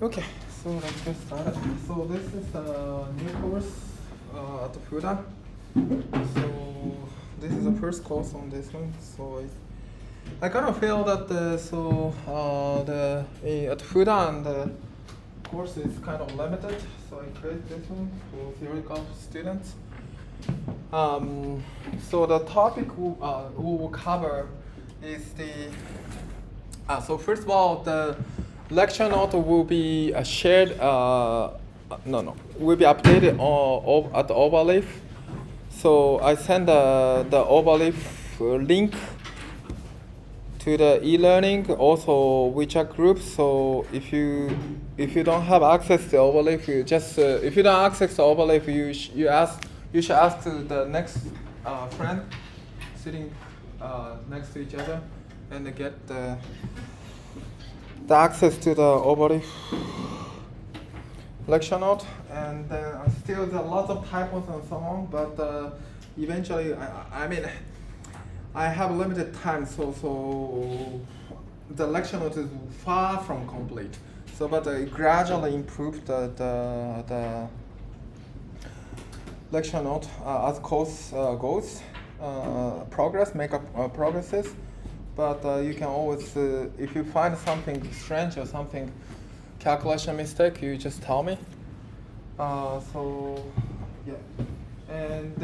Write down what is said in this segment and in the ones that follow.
Okay, so let's get started. So this is a new course at the Fuda. So this is the first course on this one. So I kind of feel that at Fuda and the course is kind of limited. So I created this one for theoretical students. So the topic we will cover is so first of all, the lecture note will be shared, will be updated at the Overleaf. So I send the Overleaf link to the e-learning, also WeChat group. So if you don't have access to Overleaf, you just if you don't access to Overleaf, you should ask the next friend sitting next to each other and get the access to the Overleaf lecture note. And still there are lots of typos and so on, but eventually I have limited time, so the lecture note is far from complete. So, but I gradually improved the lecture note as course goes, progresses. But you can always, if you find something strange or something, calculation mistake, you just tell me. So yeah, and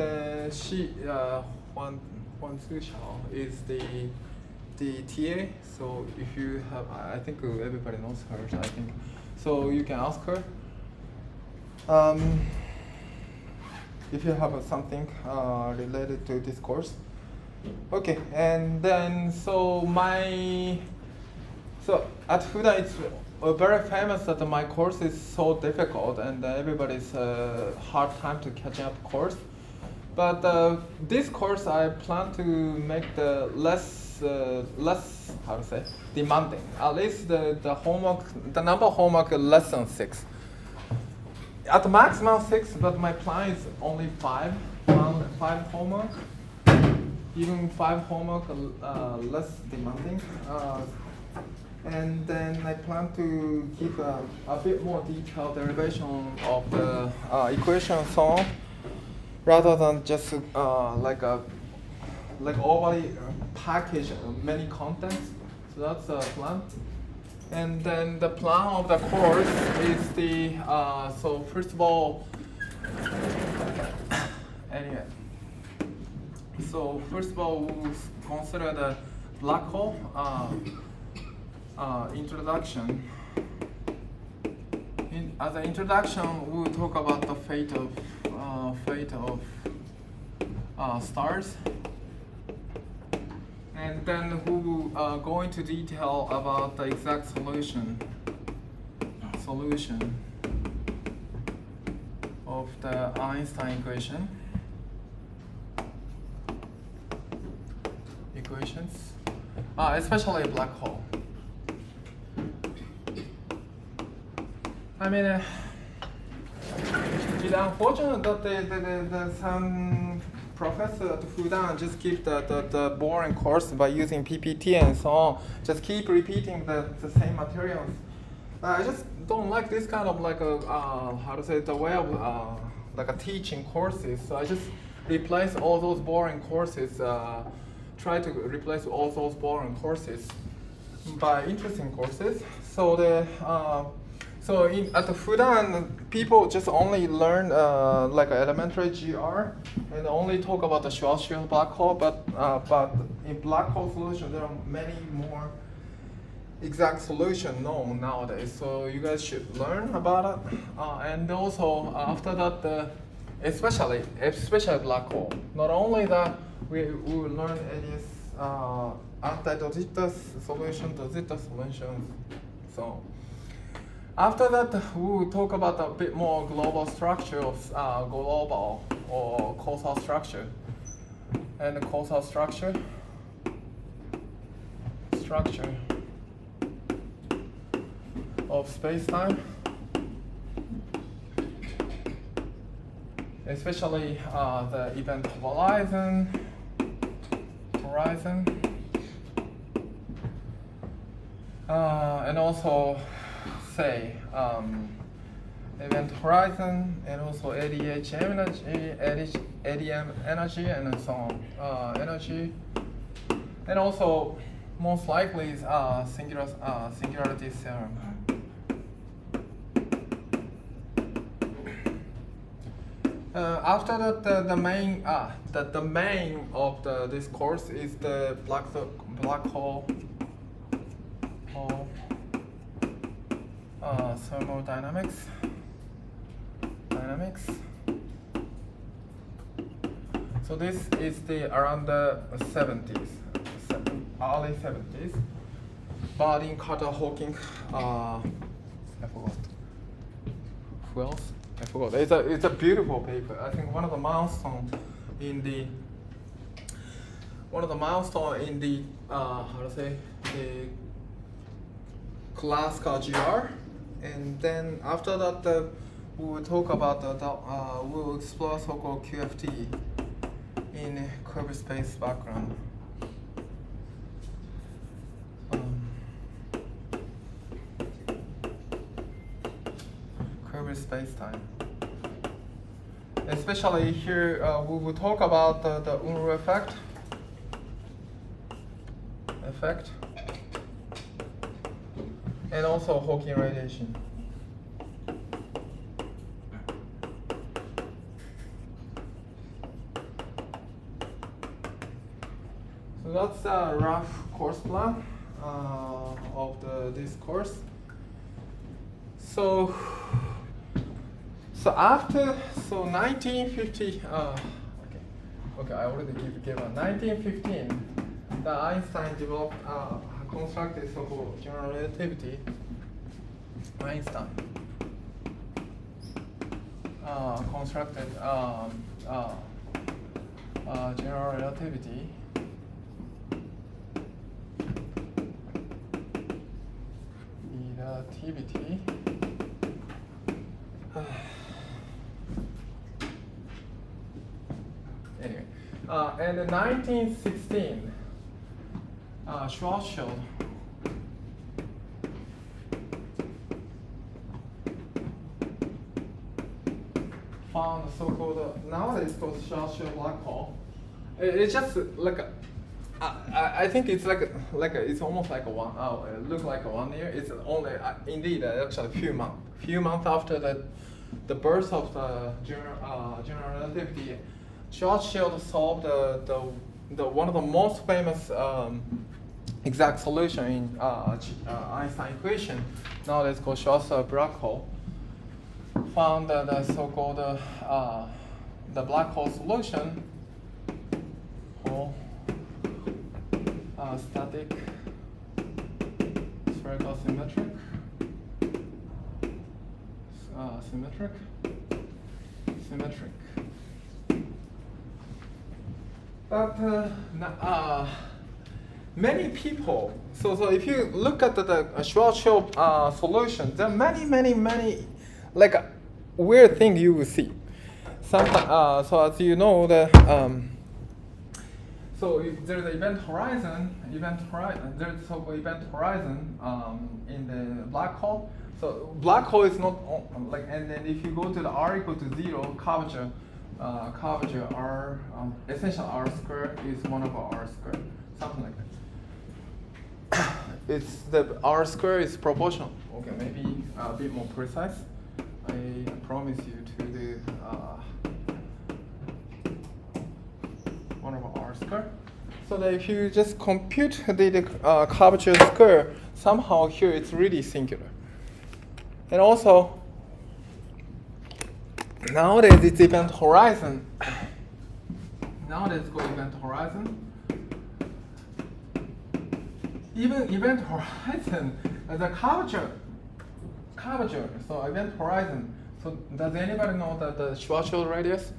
Huan Zuxiao is the TA. So if you have, I think everybody knows her. I think so. You can ask her. If you have something related to this course. Okay, and then so at Fuda it's very famous that my course is so difficult and everybody's hard time to catch up course. But this course I plan to make the less how to say demanding. At least the homework, the number of homework less than 6. At maximum 6, but my plan is only 5 homework. Even 5 homework less demanding. And then I plan to give a bit more detailed derivation of the equation and so on, rather than just like overly package many contents. So that's the plan. And then the plan of the course is so first of all, anyway. So first of all, we'll consider the black hole introduction. As an introduction, we will talk about the fate of stars, and then we will go into detail about the exact solution of the Einstein equations, especially a black hole. I mean, it's unfortunate that some professor at Fudan just keep the boring course by using PPT and so on, just keep repeating the same materials. I just don't like this kind of like the way of like a teaching courses. So I just replace all those boring courses. Try to replace all those boring courses by interesting courses. So at the Fudan, people just only learn like elementary GR and only talk about the Schwarzschild black hole. But in black hole solution, there are many more exact solution known nowadays. So you guys should learn about it. And also after that, especially black hole. Not only that, we will learn ADS anti-Dotita solution, Dotita solutions. So after that, we will talk about a bit more global structure of global or causal structure, and the causal structure of space-time, especially the event horizon, and also say event horizon and also ADHM energy, ADM energy, and so on. Energy, and also most likely is singularity theorem. After that, the main of this course is the black hole thermodynamics. So this is around the 70s, early 70s. Bardeen, Carter, Hawking. I forgot. Who else? I forgot. It's a beautiful paper. I think one of the milestones in the the classical GR, and then after that we will talk about we will explore so-called QFT in curved space background. Curved space-time. Especially here, we will talk about the Unruh effect, and also Hawking radiation. So that's a rough course plan of this course. So after 1950, okay, I already given 1915. The Einstein developed constructed so-called general relativity. Einstein constructed general relativity. Anyway, and in 1916, Schwarzschild found the so-called nowadays called Schwarzschild black hole. It's just like I think it's it's almost like a one. It looks like a 1 year. It's only indeed actually a few months after the birth of the general relativity. Schwarzschild solved the one of the most famous exact solution in Einstein equation. Nowadays called Schwarzschild black hole. Found the so-called the black hole solution. Static, spherical symmetric, symmetric. But many people. So if you look at the Schwarzschild solution, there are many like weird thing you will see. Sometimes, so as you know so there's an event horizon. There's a so-called event horizon in the black hole. So black hole is not and then if you go to the r equal to 0, curvature r essential r squared is 1 over r squared, something like that. It's the r squared is proportional. Okay, maybe a bit more precise. I promise you to the 1 over r squared. So that if you just compute the curvature square, somehow here it's really singular. And also, nowadays it's event horizon. Nowadays it's called event horizon. Even event horizon, the curvature. So event horizon. So does anybody know the Schwarzschild radius?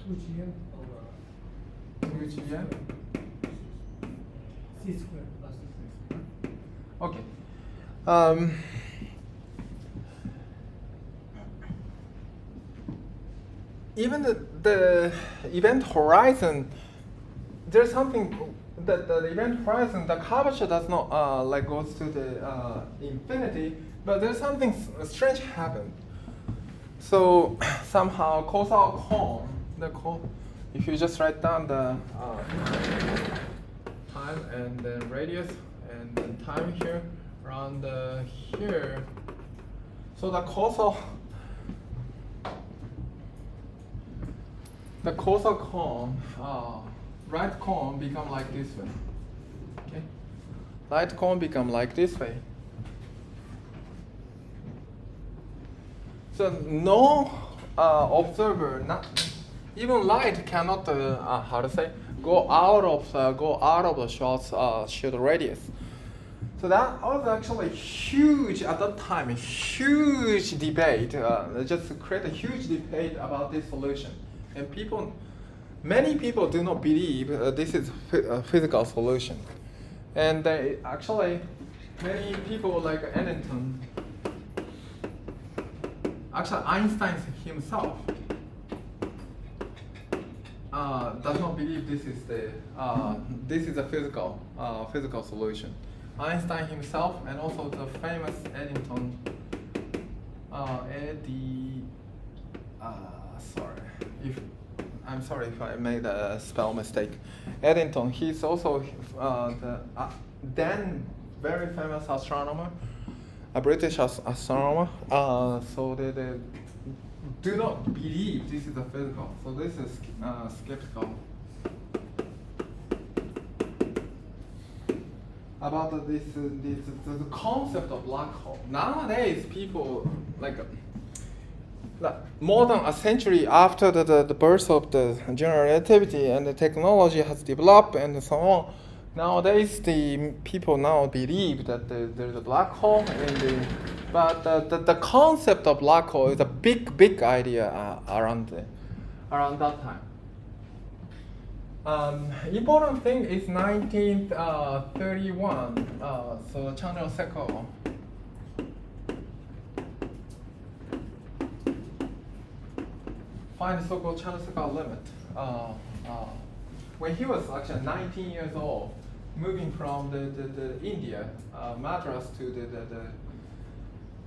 2GN over 2GN? C squared plus C squared. Okay. Even the event horizon, there's something the event horizon, the curvature does not like goes to the infinity, but there's something strange happened. So somehow causal cone, if you just write down the time and then radius and then time here around here, so the causal cone, right cone become like this way. Okay, right cone become like this way. So no observer, not even light cannot go out of the shield radius. So that was actually huge at that time, a huge debate. Just create a huge debate about this solution, and many people do not believe this is a physical solution, and actually many people like Eddington. Actually, Einstein himself does not believe this is a physical solution. Einstein himself and also the famous Eddington, I'm sorry if I made a spell mistake. Eddington, he's also the then very famous astronomer. A British astronomer, so they do not believe this is a physical. So this is skeptical about the concept of black hole. Nowadays, people like more than a century after the birth of the general relativity and the technology has developed and so on. Nowadays, the people now believe that there's a black hole, but the concept of black hole is a big idea around that time. Important thing is 1931. So Chandrasekhar. Find the so-called Chandrasekhar limit. When he was actually 19 years old, moving from the India, Madras to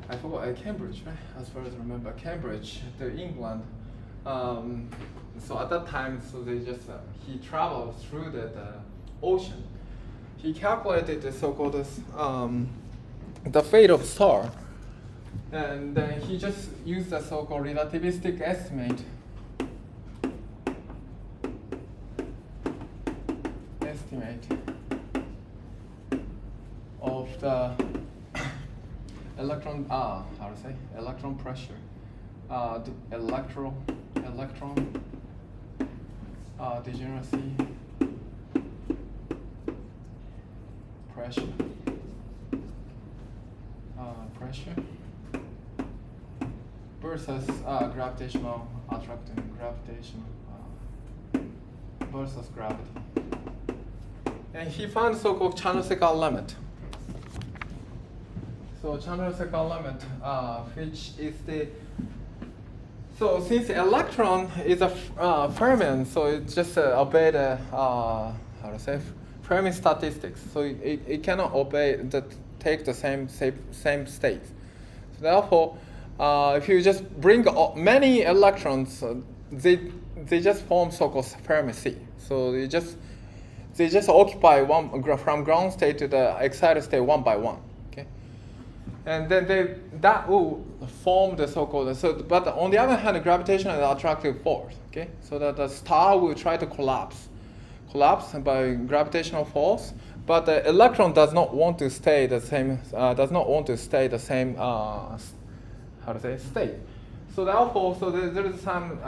I forgot, Cambridge, right? As far as I remember, Cambridge to England. So at that time, so they just he traveled through the ocean. He calculated the so-called the fate of star, and then he just used the so-called relativistic estimate. Of the electron electron pressure, the electron degeneracy pressure versus gravitational attracting versus gravity. And he found the so-called Chandrasekhar limit. So Chandrasekhar limit, which is so since electron is a fermion, so it just obey the Fermi statistics. So it cannot take the same state. So therefore, if you just bring many electrons, they just form so-called Fermi sea. So they just occupy from ground state to the excited state one by one. Okay, and then that will form the so-called. But on the other hand, the gravitational and attractive force. Okay, so that the star will try to collapse by gravitational force. But the electron does not want to stay the same. State. So therefore, there is some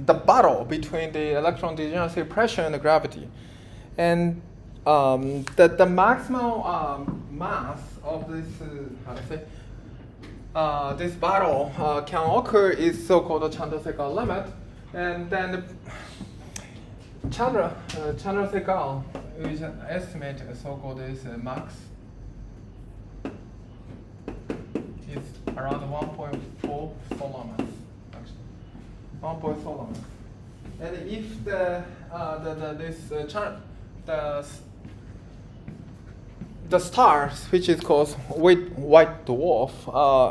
the battle between the electron degeneracy pressure and the gravity, and the maximum mass of this this battle can occur is so-called the Chandrasekhar limit, and then Chandrasekhar is an estimate so-called this max is around 1.4 solar mass. 1.4 solar mass. And if the the stars, which is called white dwarf,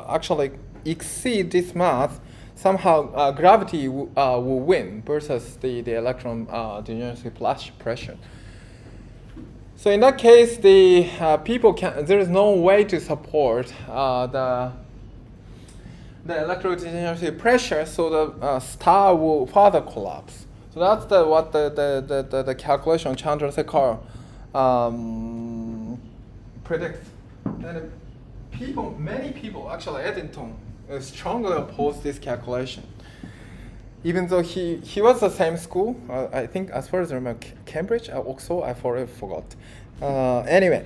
actually exceed this mass, somehow gravity will win versus the electron degeneracy pressure. So in that case, the there is no way to support the electrodegeneracy pressure, so the star will further collapse. So that's what the calculation Chandrasekhar predicts. And many people, actually Eddington, strongly oppose this calculation. Even though he was the same school, I think as far as I remember, Cambridge, Oxford, I already forgot. Anyway,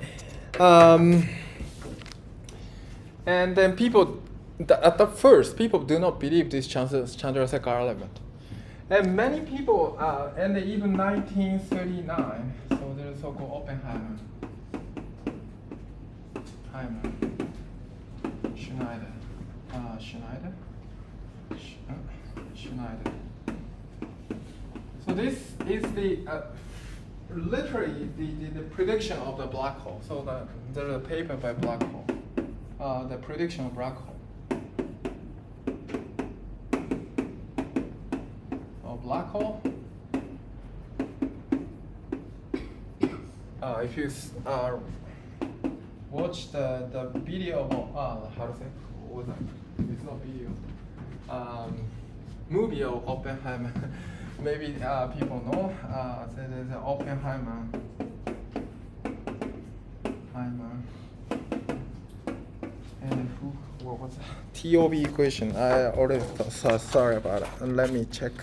and then people, at the first, people do not believe this Chandrasekhar element. And many people, and even 1939, so there's so-called Oppenheimer, Schneider. So this is the literally the prediction of the black hole. So there's a paper by black hole, the prediction of black hole. Black hole. If you watch the video of how to say, what was that? It's not video. Movie of Oppenheimer. Maybe people know. There's an Oppenheimer. And what was that? TOB equation. I already sorry about it. And let me check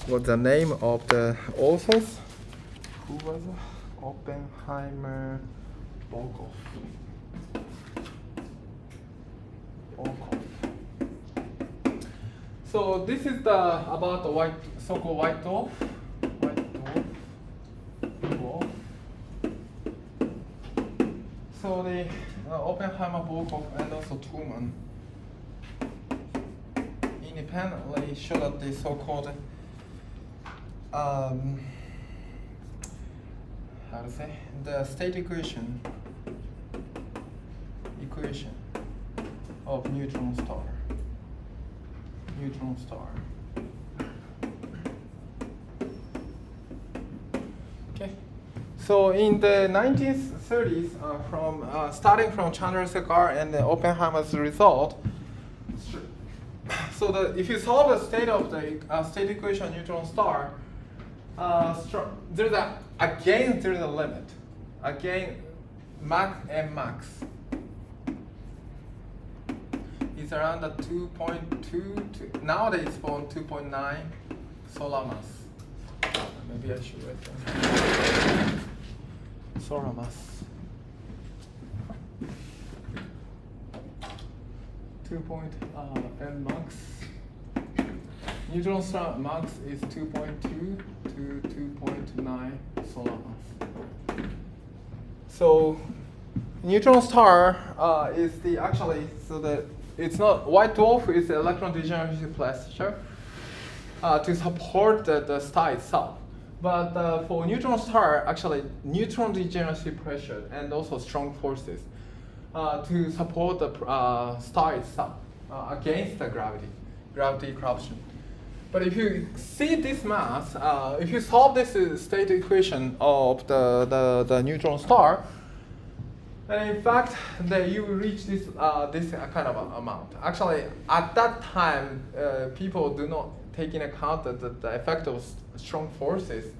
what the name of the authors. Who was it? Oppenheimer, Volkov. So this is about the so-called white dwarf. So the Oppenheimer, Volkov, and also Truman independently show that the so-called how to say, the state equation of neutron star. Okay. So in the 1930s, starting from Chandrasekhar and Oppenheimer's result, so if you solve the state of the state equation of neutron star, there's a limit. Again, max is around the 2.2. Nowadays it's on 2.9 solar mass. Maybe I should write down solar mass. 2.n max. Neutron star max is 2.2 to 2.9 solar mass. So neutron star is it's not white dwarf, it's the electron degeneracy pressure to support the star itself. But for neutron star, actually neutron degeneracy pressure and also strong forces to support the star itself against the gravity corruption. But if you see this mass, if you solve this state equation of the neutron star, then in fact you will reach this kind of amount. Actually, at that time, people do not take into account the effect of strong forces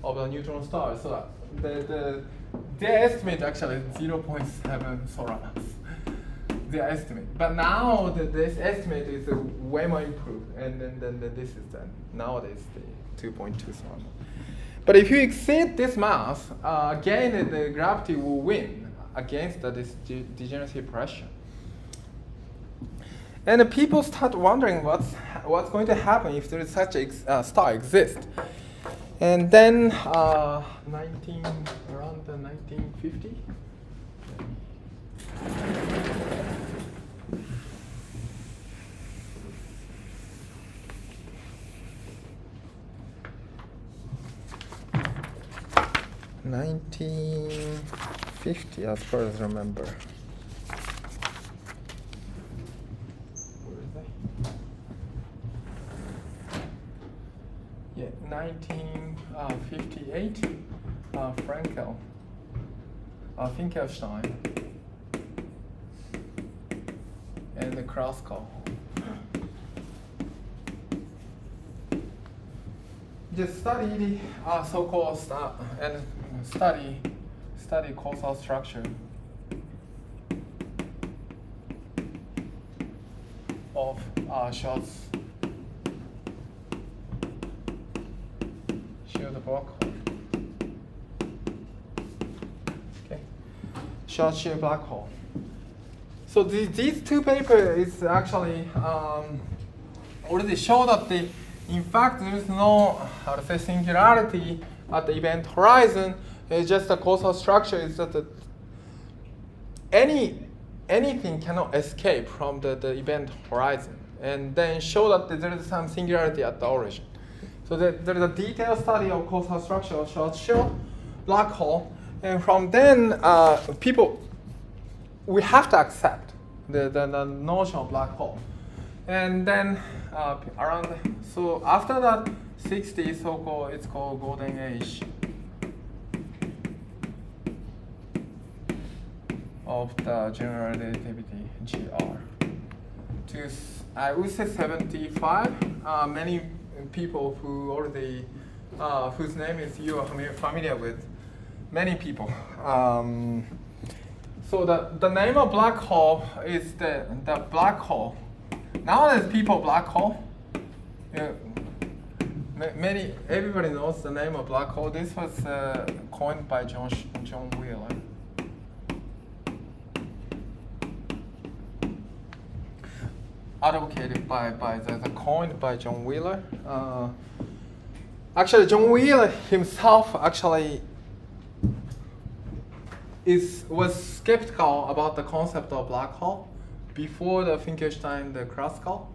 of the neutron star. So their estimate actually is 0.7 solar mass. Their estimate, but now this estimate is way more improved, and then this is nowadays the 2.2 solar mass. But if you exceed this mass, again the gravity will win against this degeneracy pressure. And people start wondering what's going to happen if there is such a star exists. And then around the 1950. 1950, as far as I remember. Where is it? Yeah, 1958, Frankel, Finkelstein, and the Kraskov. Just study the so-called study causal structure of Schwarz shield black hole. Okay, Schwarz shield black hole. So these two papers is actually already show that in fact there is no singularity at the event horizon. It's just a causal structure. Is that anything cannot escape from the event horizon, and then show that there is some singularity at the origin. So there is a detailed study of causal structure of Schwarzschild black hole, and from then we have to accept the notion of black hole. And then so after that 60 so-called, it's called golden age of the general relativity, GR. To I would say 75, many people who already whose name is you are familiar with, many people. So the name of black hole is the black hole. Nowadays, people black hole. Everybody knows the name of black hole. This was coined by John Wheeler. Advocated by coined by John Wheeler. Actually, John Wheeler himself actually was skeptical about the concept of black hole before the Finkelstein, the Kraskov,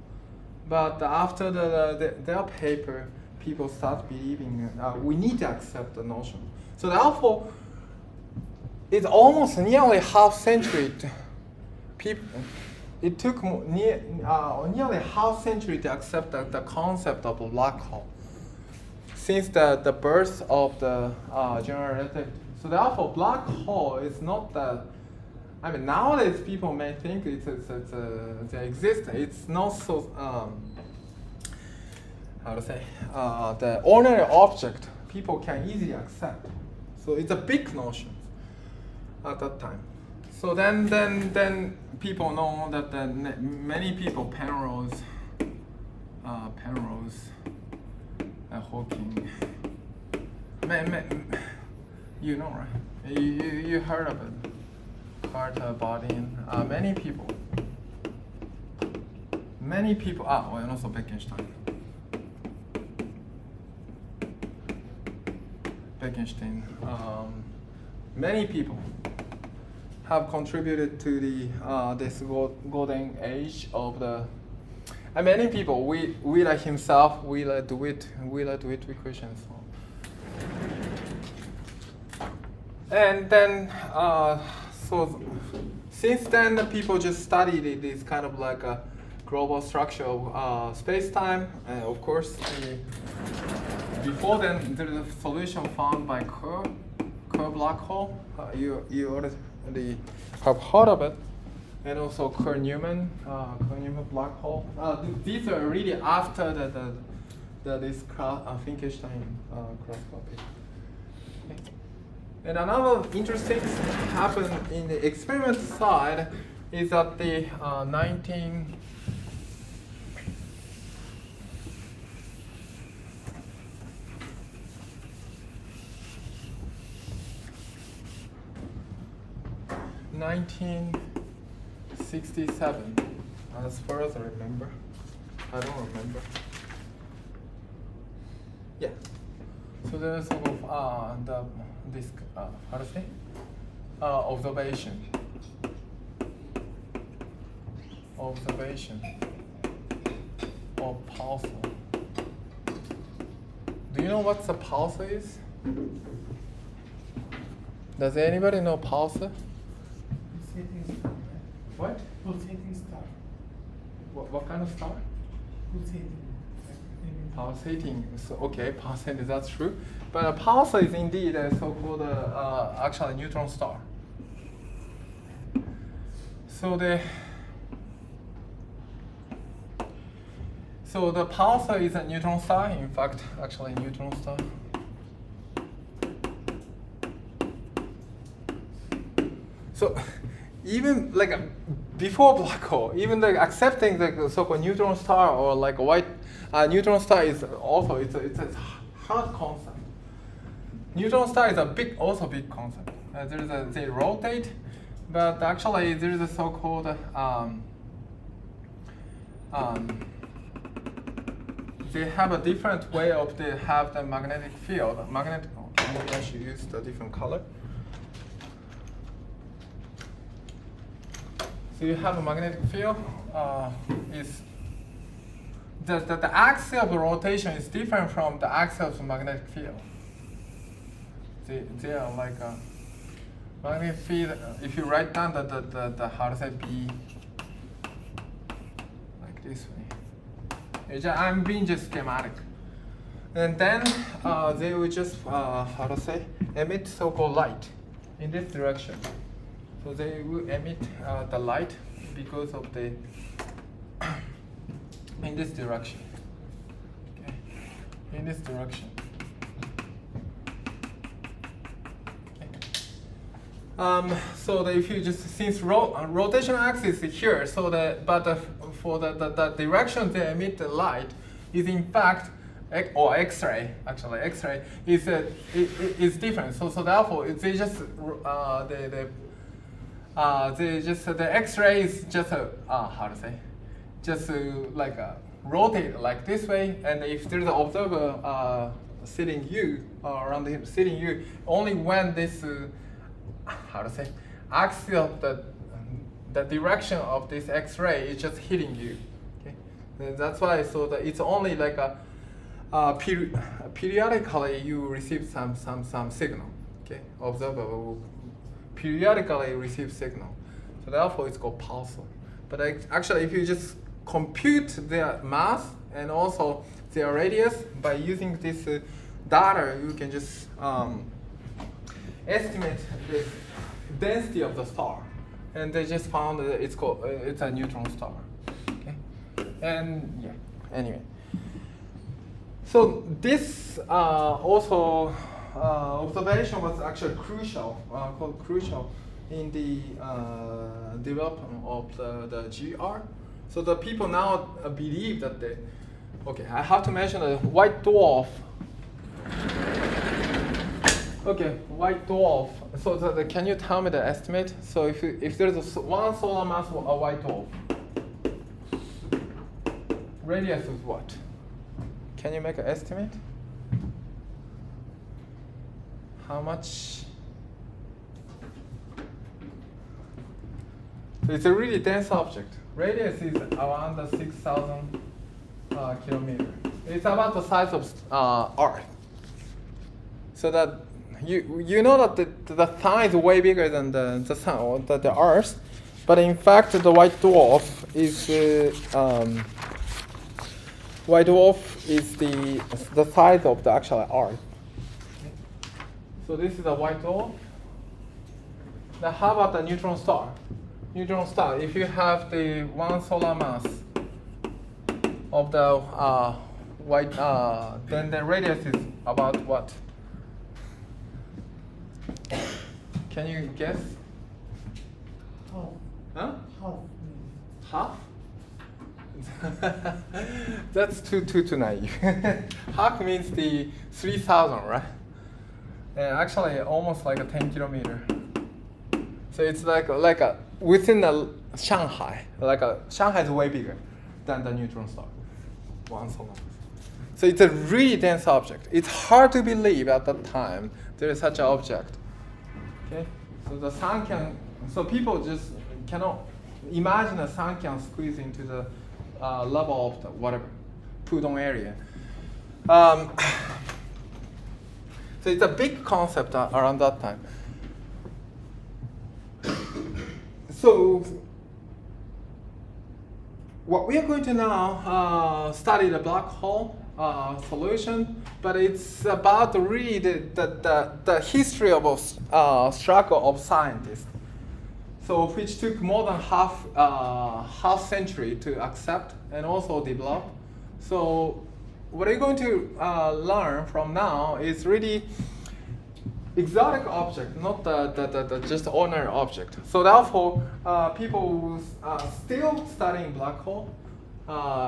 but after their paper, people start believing we need to accept the notion. So therefore, it's almost nearly half century. It took nearly half century to accept the concept of a black hole since the birth of the general relativity. So therefore, black hole is not the. I mean, nowadays people may think they exist. It's not so. How to say? The ordinary object people can easily accept. So it's a big notion at that time. So then people know that many people, Penrose, Hawking, you know, right? You heard of it, Carter, Bodin, many people, and also Bekenstein. Many people have contributed to the this golden age of the. And many people, Wheeler himself, Wheeler DeWitt equations. And then, so since then, the people just studied this kind of like a global structure of space-time. And of course, before then, there is a solution found by Kerr black hole. You already have heard of it. And also Kerr-Newman black hole. These are really after this Finkelstein cross-copy. Okay. And another interesting thing happened in the experimental side is that the 1967, as far as I remember. I don't remember. Yeah. So there's sort of this how to say observation of pulsar. Do you know what the pulsar is? Does anybody know pulsar? Pulsating star, right? What? Pulsating star. What kind of star? Pulsating. Pulsating. So okay, pulsating. That's true. But a pulsar is indeed a so-called actually neutron star. So the pulsar is a neutron star. In fact, actually a neutron star. So even like before black hole, even like accepting the so-called neutron star or like a white neutron star is also it's a hard concept. Neutron star is also big concept. They rotate, but actually there is a so-called they have a different way of they have the magnetic field. Maybe I should use the different color. So you have a magnetic field. Is the axis of rotation is different from the axis of the magnetic field. They are like a magnetic field. If you write down the how to say B like this way, I'm being just schematic. And then they will just how to say emit so-called light in this direction. So they will emit the light because of the in this direction. Okay, in this direction. Okay. So if you just since rotation axis is here, so for the direction they emit the light is in fact or X-ray actually X-ray is different. So therefore they just the X-ray is just how to say, just like rotate like this way, and if there's an observer sitting you around him sitting you, only when this how to say axis of the direction of this X-ray is just hitting you. Okay, and that's why it's only like periodically you receive some signal. Okay, observer will periodically receive signal. So therefore it's called pulsar. But actually if you just compute their mass and also their radius by using this data, you can just estimate the density of the star. And they just found that it's a neutron star. Okay? And yeah, anyway. So this also observation was actually crucial, called crucial in the development of the GR. So the people now believe that okay, I have to mention a white dwarf. Okay, white dwarf. So can you tell me the estimate? So if there's one solar mass of a white dwarf, radius is what? Can you make an estimate? How much? So it's a really dense object. Radius is around 6,000 kilometers. It's about the size of Earth. So that you know that the sun is way bigger than the sun or the Earth, but in fact the white dwarf is the size of the actual Earth. So this is a white dwarf. Now how about the neutron star? Neutron star, if you have the one solar mass of the white, then the radius is about what? Can you guess? Half. Huh? Half. Half? That's too naive. Half means the 3,000, right? And actually almost like a 10 kilometer. So it's like within Shanghai. Shanghai is way bigger than the neutron star. One solar mass. So it's a really dense object. It's hard to believe at that time there is such an object. Okay, so the sun can. So people just cannot imagine the sun can squeeze into the level of the whatever Pudong area. So it's a big concept around that time. So what we are going to now study the black hole solution, but it's about to read the history of struggle of scientists. So which took more than half century to accept and also develop. So what you're going to learn from now is really exotic object, not the just ordinary object. So therefore, people still studying black hole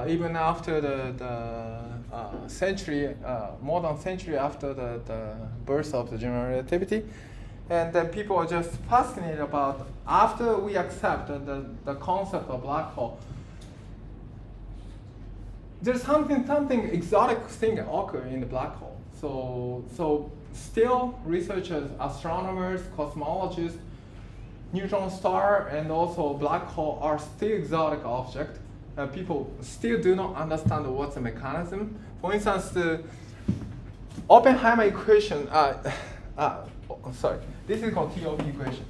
even after the century, more than century after the birth of the general relativity. And then people are just fascinated about, after we accept the concept of black hole, there's something exotic thing occur in the black hole. So still researchers, astronomers, cosmologists, neutron star, and also black hole are still exotic objects. People still do not understand what's the mechanism. For instance, the Oppenheimer equation, sorry, this is called TOV equation.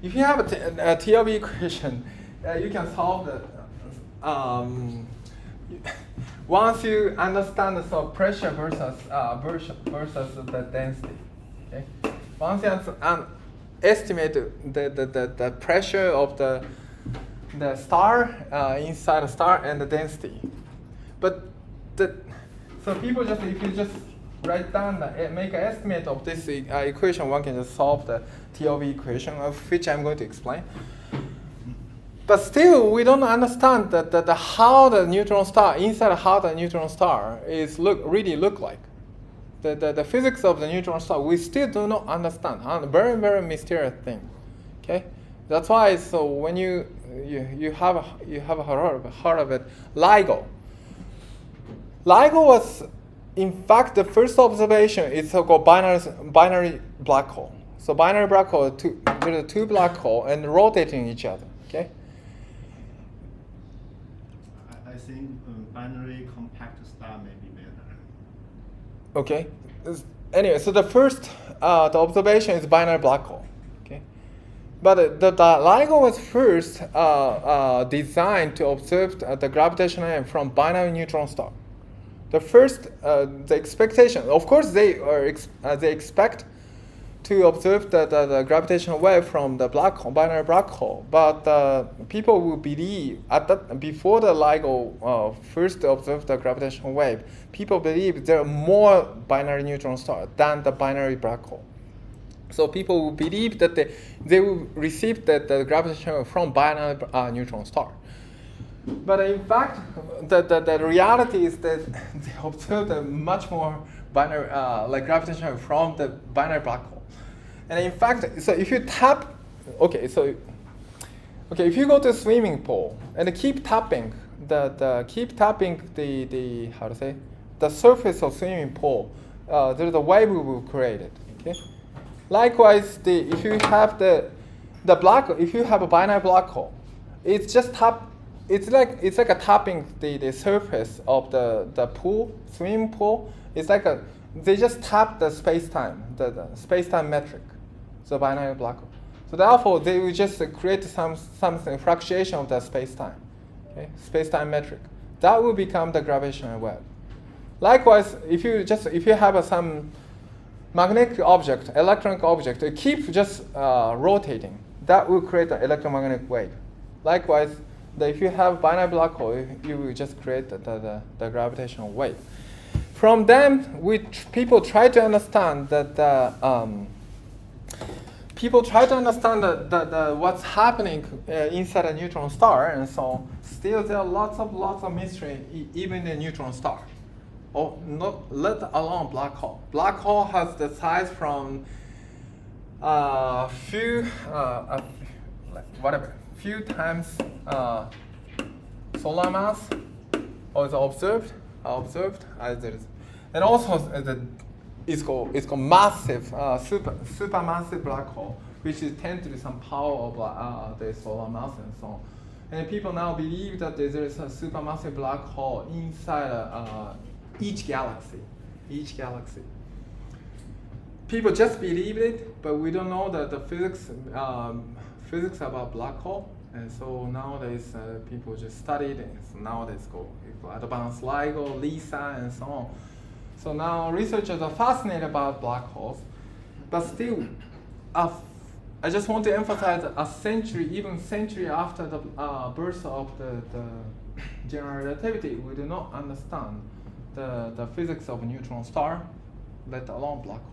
If you have a TOV equation, you can solve the once you understand the pressure versus the density. Okay? Once you estimate the pressure of the star inside the star and the density, but so people just, if you just write down make an estimate of this equation, one can just solve the TOV equation, of which I'm going to explain. But still, we don't understand how the neutron star, inside how the neutron star is really look like. The physics of the neutron star, we still do not understand. Very, very mysterious thing. Okay, that's why. So when you have heard of it, LIGO. LIGO was, in fact, the first observation is so-called binary black hole. So binary black hole, there are two black holes and rotating each other. Okay. I think binary compact star may be better. Okay. Anyway, so the first the observation is binary black hole. Okay. But the LIGO was first designed to observe the gravitational wave from binary neutron star. The first, the expectation, of course, they expect to observe the gravitational wave from the black hole, binary black hole. But people will believe before the LIGO first observed the gravitational wave, people believe there are more binary neutron stars than the binary black hole. So people will believe that they will receive the gravitational wave from binary neutron star. But in fact, the reality is that they observed a much more binary, like gravitational wave from the binary black hole. And in fact, so if you tap, if you go to a swimming pool and keep tapping the how to say, the surface of swimming pool, there's a wave will create it. Okay. Likewise, if you have if you have a binary black hole, it's just tap. It's like a tapping the surface of the pool, swimming pool. It's like they just tap the space-time, the space-time metric, so binary black hole. So therefore, they will just create something fluctuation of the space-time, okay, space-time metric. That will become the gravitational wave. Likewise, if you have some magnetic object, electronic object, it keep just rotating, that will create an electromagnetic wave. Likewise, if you have binary black hole, you will just create the gravitational wave. From them, people try to understand what's happening inside a neutron star, and so still there are lots of mystery even in a neutron star, or not let alone black hole. Black hole has the size from few times solar mass, or is observed, and also it's called massive, supermassive black hole, which is 10 to some power of the solar mass and so on. And people now believe that there is a supermassive black hole inside each galaxy. people just believe it, but we don't know the physics about black hole. And so nowadays people just study it. And so nowadays go advanced LIGO, LISA, and so on. So now researchers are fascinated about black holes, but still, I just want to emphasize a century, even century after the birth of the general relativity, we do not understand the physics of a neutron star, let alone black hole.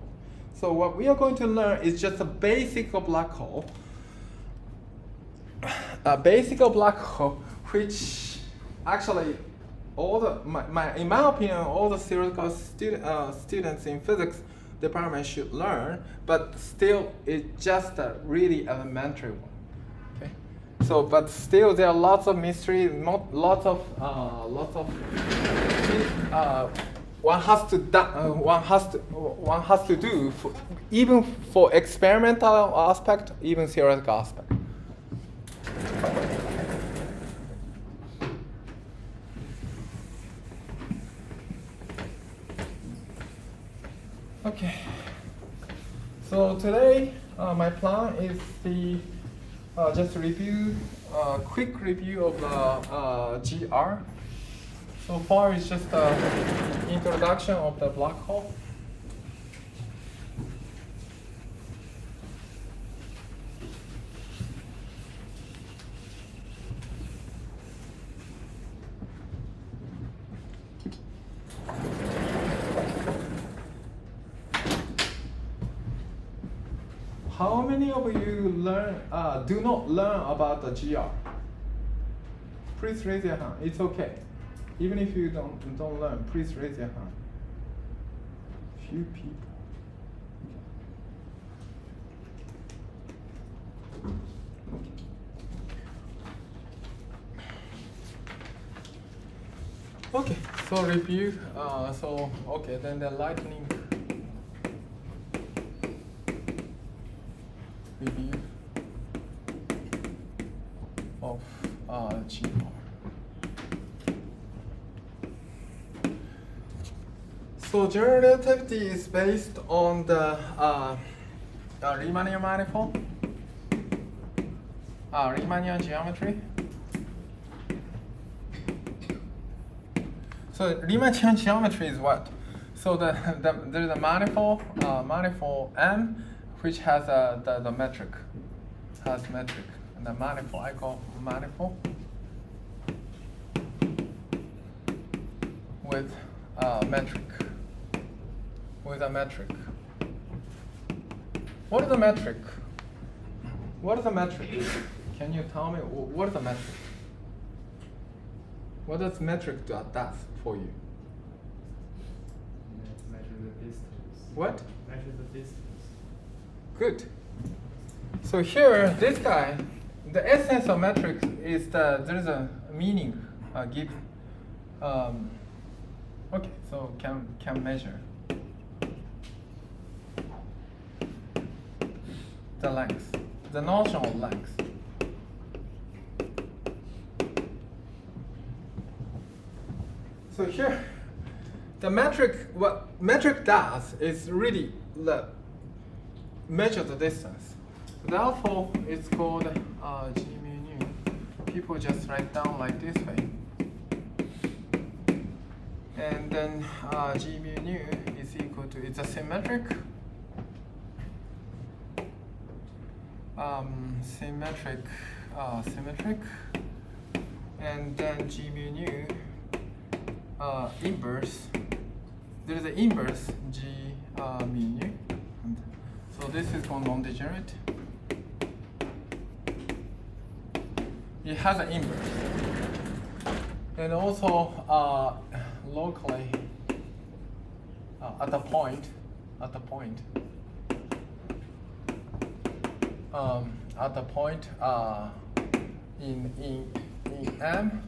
So what we are going to learn is just the basic of black hole. A basic of black hole, which actually in my opinion, all the theoretical students in physics department should learn, but still it's just a really elementary one. Okay, so but still there are lots of mystery, lots of one has to do even for experimental aspect, even theoretical aspect. Okay, so today my plan is to just review quick review of the GR. So far it's just an introduction of the black hole. How many of you do not learn about the GR? Please raise your hand. It's okay. Even if you don't learn, please raise your hand. Few people. Okay, so review. Then the lightning review of GR. So general relativity is based on the Riemannian manifold, Riemannian geometry. So Riemannian geometry is what? So there's a manifold M, which has the metric, and the manifold I call manifold with metric. With a metric. What is a metric? What is a metric? Can you tell me what is a metric? What does metric do for you? Measure the distance. What? Measure the distance. Good. So here, this guy, the essence of metric is that there is a meaning given. Okay, so can measure the length, the notion of length. So here, the metric, what metric does is really measure the distance. Therefore, it's called G mu nu. People just write down like this way. And then G mu nu is equal to, it's a symmetric. Symmetric. And then G mu nu inverse. There is an inverse G mu nu. And so this is called non-degenerate. It has an inverse. And also locally at the point in M,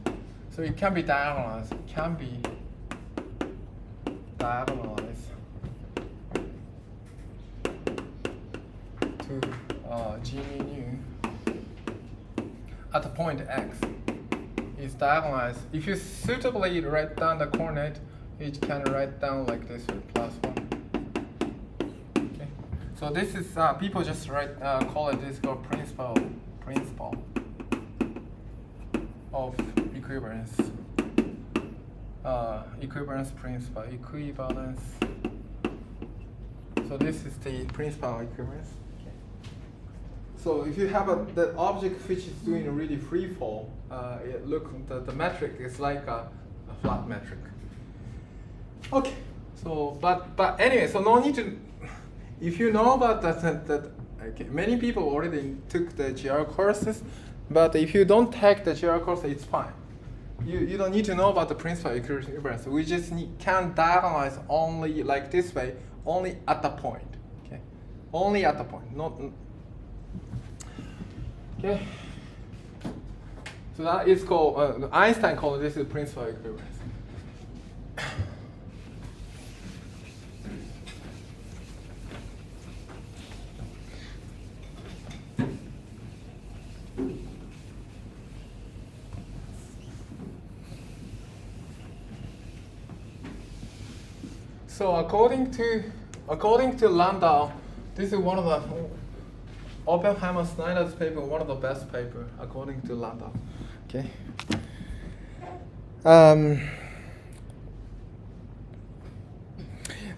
so it can be diagonalized. It can be diagonalized to G mu nu at the point X. Is diagonalized. If you suitably write down the coordinate, you can write down like this with +1. Okay. So this is people just write call it this called principle of equivalence. Equivalence principle, equivalence. So this is the principle of equivalence. Okay. So if you have the object which is doing a really free fall, the metric is like a flat metric. Okay. So but anyway, so no need to. If you know about that okay, many people already took the GR courses, but if you don't take the GR course, it's fine. You don't need to know about the principle of equivalence. We just can diagonalize only like this way, only at the point. Okay, only at the point. Not. Okay. So that is called Einstein called this is principle of equivalence. So according to Landau, this is one of the Oppenheimer Snyder's paper, one of the best paper according to Landau. Okay.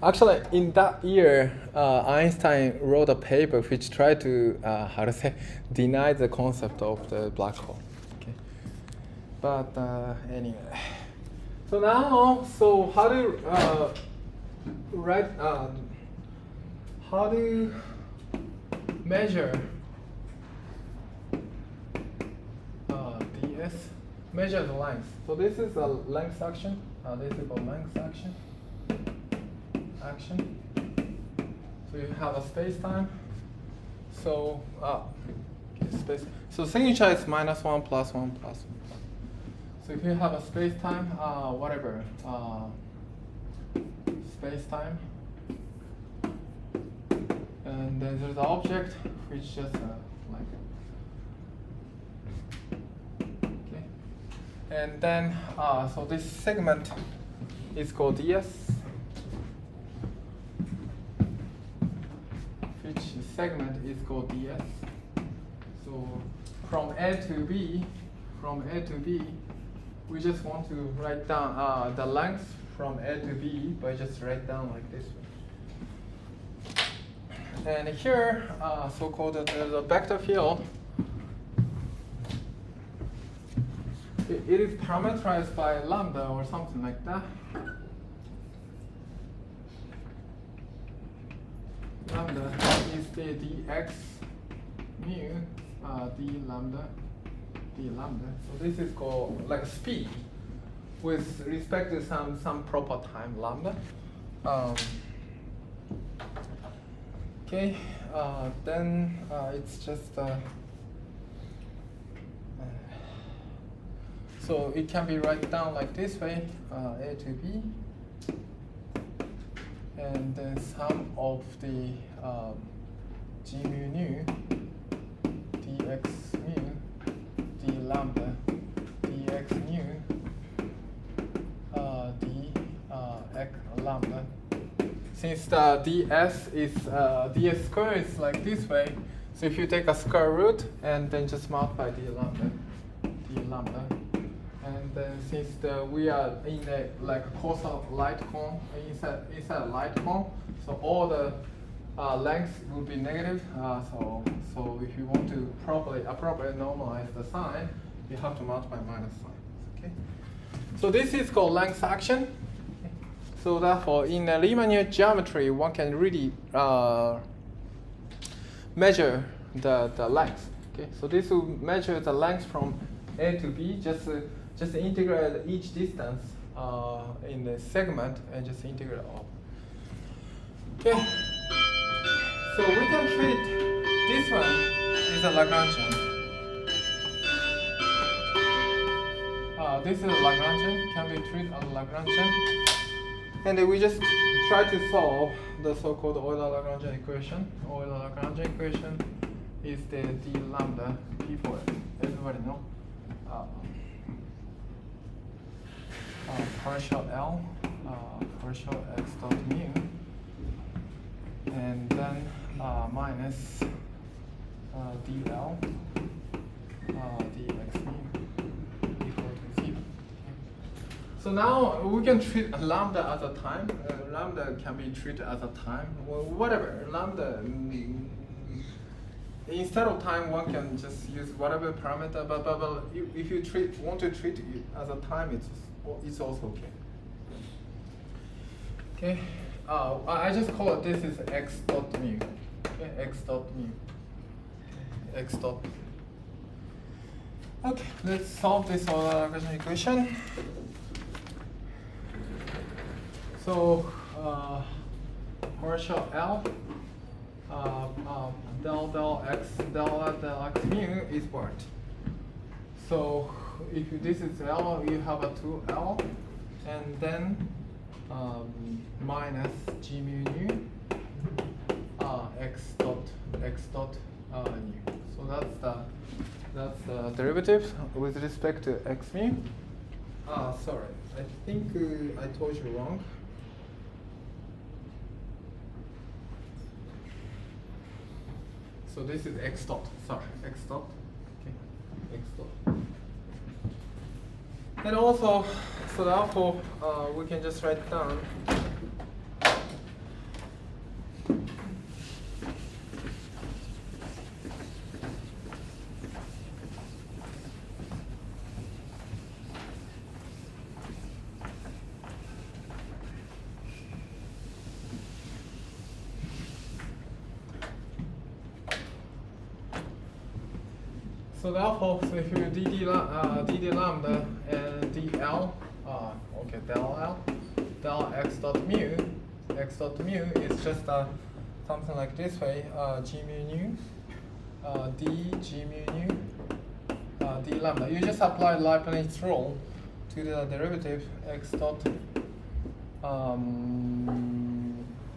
Actually, in that year, Einstein wrote a paper which tried to deny the concept of the black hole. Okay. But anyway, so now, so how do how do you measure ds? Measure the length. So this is a length action. This is called length action. So you have a space-time. So space. So signature is -1 + 1 + 1. So if you have a space-time, whatever. Space-time, and then there's the object which just like okay, and then so this segment is called ds, which segment is called ds. So from A to B, we just want to write down the length from A to B, but just write down like this way. And here, so-called the vector field, it is parameterized by lambda or something like that. Lambda is the dx mu d lambda. So this is called like speed with respect to some proper time lambda. Okay, then it's just so it can be written down like this way, A to B, and then sum of the g mu nu dx mu d lambda dx mu x lambda. Since the ds is ds square is like this way, so if you take a square root and then just multiply d lambda, and then since we are in a like a course of light cone inside a light cone, so all the length will be negative. So if you want to appropriately normalize the sign, you have to multiply minus sign. Okay. So this is called length action. So therefore, in a Riemannian geometry, one can really measure the length. Okay. So this will measure the length from A to B. Just integrate each distance in the segment and just integrate all. Okay. So we can treat this one as a Lagrangian. This is a Lagrangian, can be treated as a Lagrangian. And then we just try to solve the so-called Euler-Lagrangian equation. Euler-Lagrangian equation is the d lambda p4. Everybody know? Partial L, partial x dot mu and then minus dl dx mu equal to 0. So now we can treat lambda as a time. Lambda can be treated as a time, well, whatever. Lambda, instead of time, one can just use whatever parameter. But if you want to treat it as a time, it's also okay. Okay. I just call it this is x dot mu. Okay, x dot mu. X dot. Okay, let's solve this Lagrange equation. So partial L del x mu is what? So if this is L, you have a 2L, and then minus g mu nu x dot nu. So that's the derivative with respect to x mu. Sorry, I think I told you wrong. So this is x dot. Sorry, x dot. Okay, x dot. And also, so therefore, we can just write down. So therefore, so if you dd lambda and dl, okay, del L, del x dot mu is just something like this way, g mu nu, d g mu nu, d lambda. You just apply Leibniz rule to the derivative x dot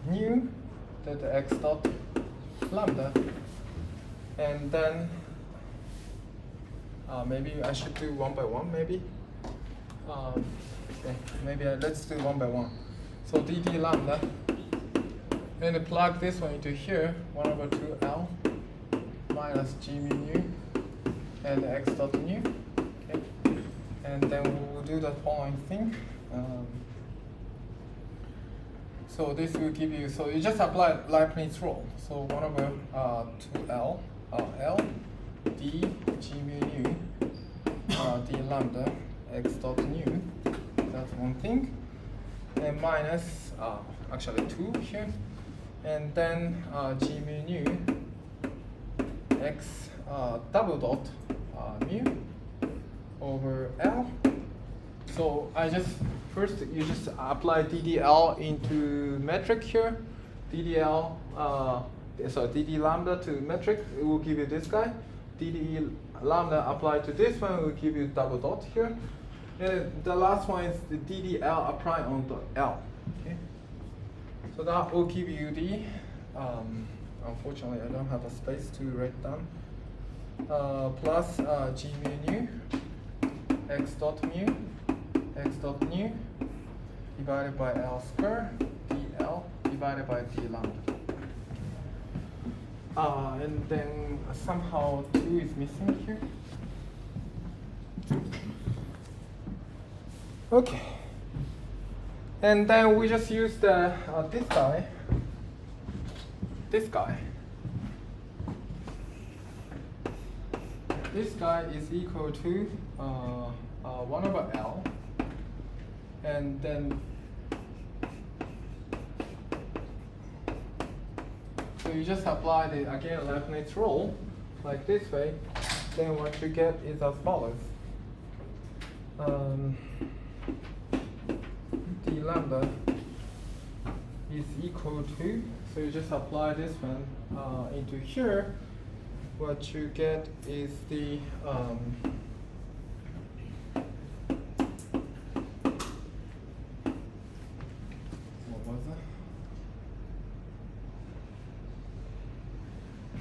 nu, that x dot lambda, and then maybe I should do one by one, maybe. Okay, maybe let's do one by one. So dd lambda, and plug this one into here, 1/2L minus g mu nu and x dot nu. Okay, and then we will do the following thing. So this will give you, so you just apply Leibniz rule. So 1/2L L d g mu nu d lambda x dot nu, that's one thing, and minus actually 2 here, and then g mu nu x double dot mu over L. So I just first you just apply DDL into metric here, DDL so dd lambda to metric, it will give you this guy. dd lambda applied to this one will give you double dot here. And the last one is the ddl applied on the L. Okay. So that will give you the, unfortunately I don't have a space to write down, plus g mu nu x dot nu divided by L square dl divided by d lambda. And then somehow 2 is missing here. Okay. And then we just use the this guy. This guy is equal to 1/L, and then so you just apply the again Leibniz rule like this way. Then what you get is as follows: d lambda is equal to, so you just apply this one into here. What you get is the what was it?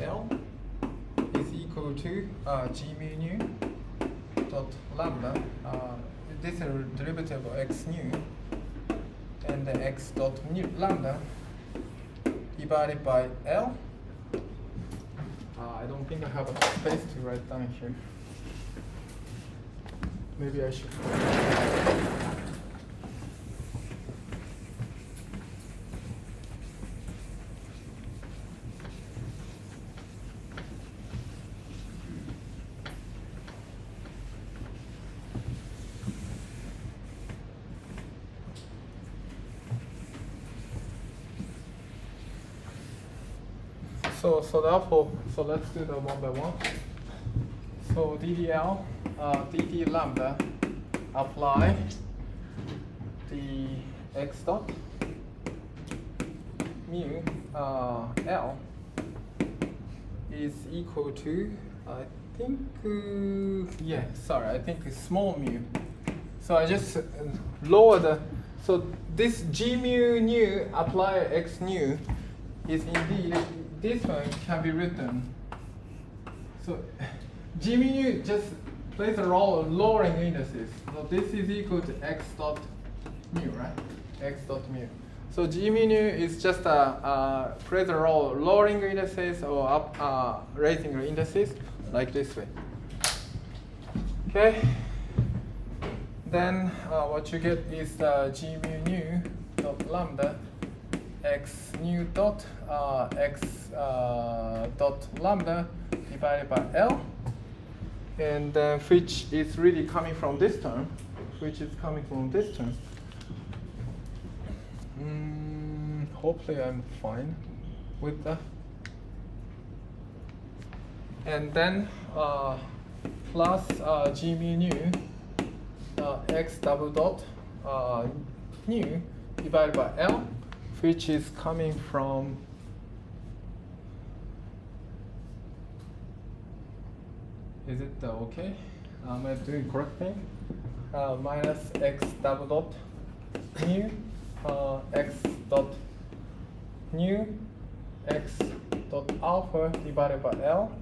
L is equal to g mu nu dot lambda. This is a derivative of x nu, and the x dot nu lambda divided by L. I don't think I have a space to write down here. Maybe I should. So therefore, so let's do the one by one. So DDL, dd lambda, apply the x dot mu L is equal to, I think, yeah, sorry, I think it's small mu. So I just lower the, so this g mu nu apply x nu is indeed, this one can be written. So g mu nu just plays a role of lowering indices. So this is equal to x dot mu, right? X dot mu. So g mu nu is just plays a role of lowering indices or up raising the indices like this way. Okay. Then what you get is g mu nu dot lambda x nu dot x dot lambda divided by L, and which is really coming from this term, Hopefully I'm fine with that. And then plus g mu nu x double dot nu divided by L, which is coming from is it okay? Am I doing correct thing? Minus x double dot nu x dot nu x dot alpha divided by L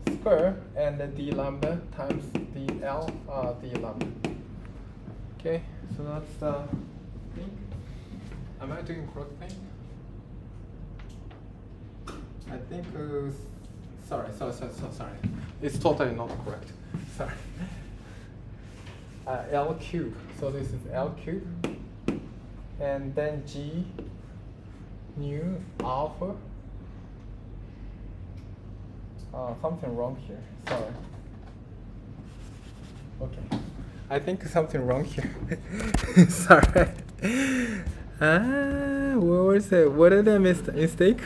square and then d lambda times dl d lambda. Okay, so that's the thing. Am I doing correct thing? I think sorry. It's totally not correct. Sorry. L cube. So this is L cube, and then g nu alpha. Something wrong here. Sorry. Okay. I think something wrong here. Sorry. What was it? What did I mistake?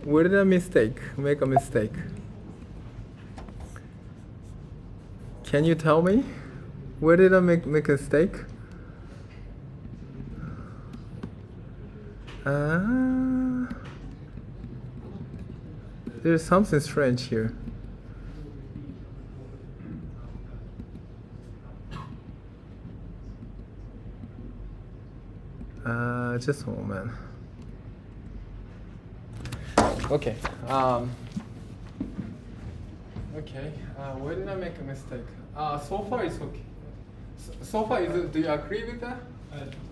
Where did I make a mistake? Can you tell me? Where did I make a mistake? There's something strange here. Just a moment. Okay. Okay. Where did I make a mistake? So far it's okay. So far, do you agree with that?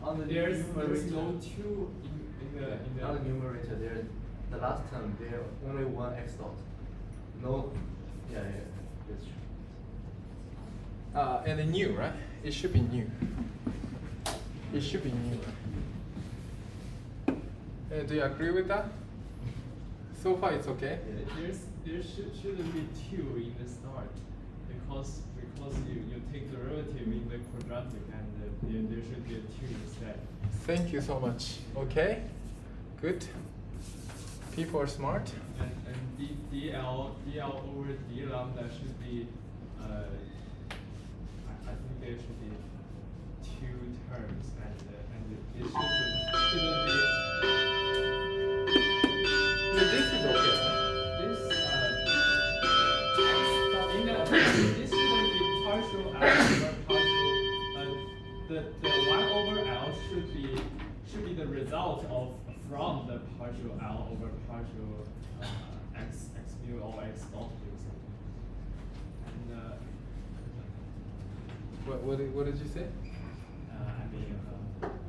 On the there's no two in the on the numerator. There's the last term. There only one x dot. No. Yeah, that's true. And the new, right? It should be new. It should be new. Do you agree with that? So far, it's okay. There shouldn't be two in the start because you take derivative in the quadratic and there should be a two instead. Thank you so much. Okay, good. People are smart. And dl over d lambda should be I think there should be two terms and it shouldn't be. This is okay. This is going to be partial L over partial. The 1 over L should be the result of from the partial L over partial x mu or x dot or something. And What did you say? I mean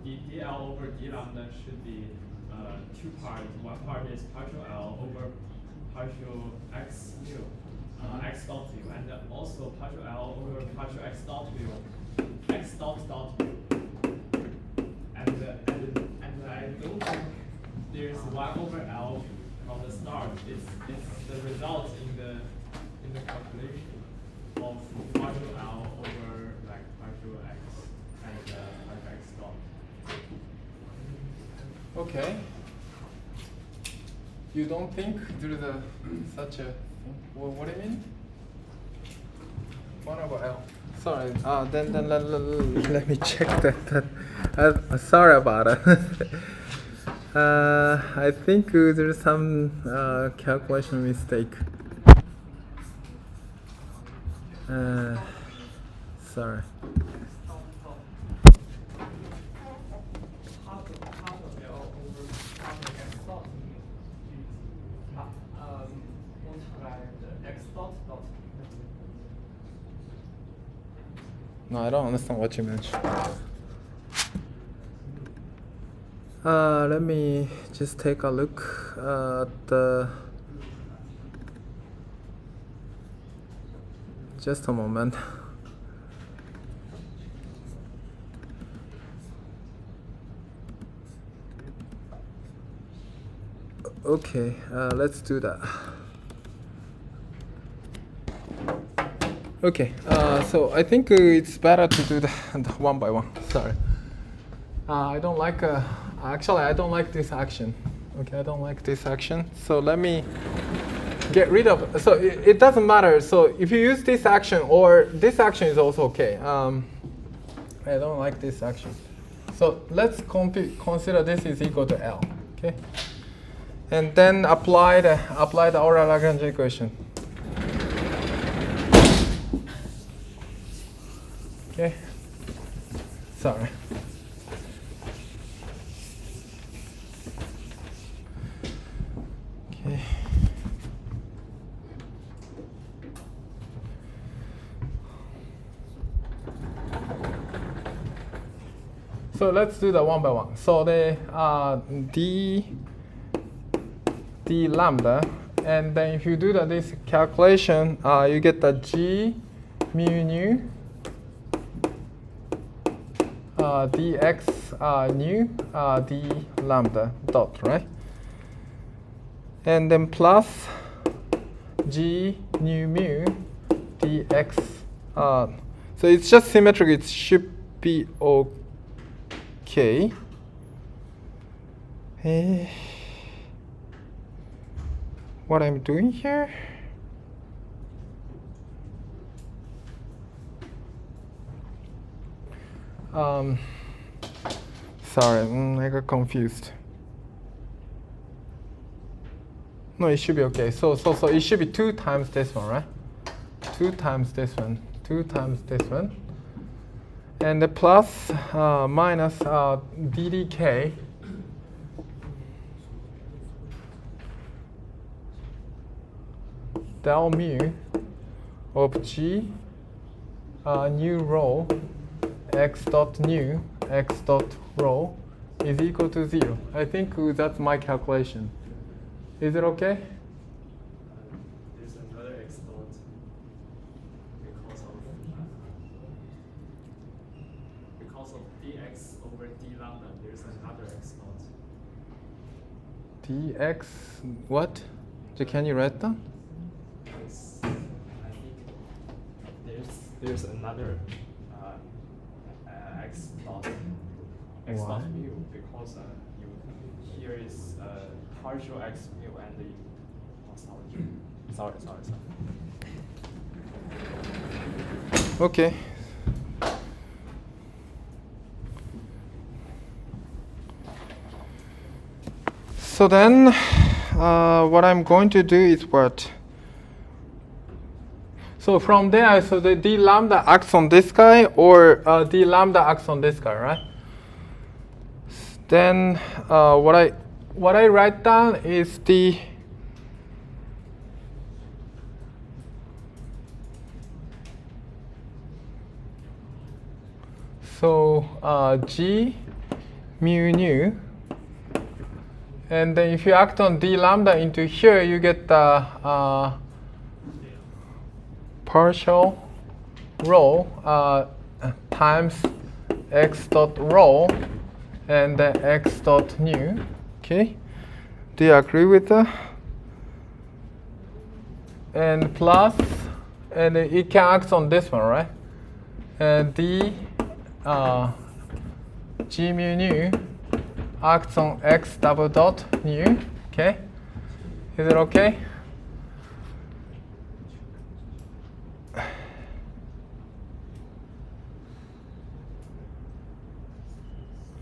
dl over d lambda should be two parts. One part is partial L over partial x mu, x dot mu, and also partial L over partial x dot mu, x dot mu. And I don't think there's 1 over L from the start. It's the result in the calculation of partial L over like partial x and partial x dot. Okay. You don't think there's such a thing? Well, what do you mean? 1 over L. Sorry. Then let me check that. Sorry about it. I think there's some calculation mistake. Sorry. Half of L over half of x dot multiply the x dot. No, I don't understand what you meant. Let me just take a look at the. Just a moment. Okay, let's do that. Okay, so I think it's better to do the one by one. Sorry. I don't like, actually I don't like this action. Okay, I don't like this action. So let me get rid of, so it doesn't matter. So if you use this action or this action is also okay. I don't like this action. So let's consider this is equal to L, okay? And then apply the Euler-Lagrange equation. Okay. Sorry. Okay. So let's do the one by one. So the d lambda, and then if you do this calculation, you get the g mu nu dx nu d lambda dot, right? And then plus g nu mu dx. So it's just symmetric. It should be okay. What I'm doing here? Sorry, I got confused. No, it should be okay. So it should be 2 times this one, right? 2 times this one, 2 times this one, and the plus minus ddk del mu of g nu rho x dot nu x dot rho is equal to 0. I think that's my calculation. Is it okay? There's another x dot because of dx over d lambda. There's another x dot. dx what? So can you write down? I think there's another x dot Why? mu because here is partial x mu and the sorry. Okay. So then, what I'm going to do is what? So from there, so the d lambda acts on this guy, or d lambda acts on this guy, right? Then what I write down is the so g mu nu. And then if you act on d lambda into here, you get the partial rho times x dot rho and then x dot nu. Okay, do you agree with that? And plus, and it can act on this one, right? And d g mu nu acts on x double dot nu. Okay, is it okay?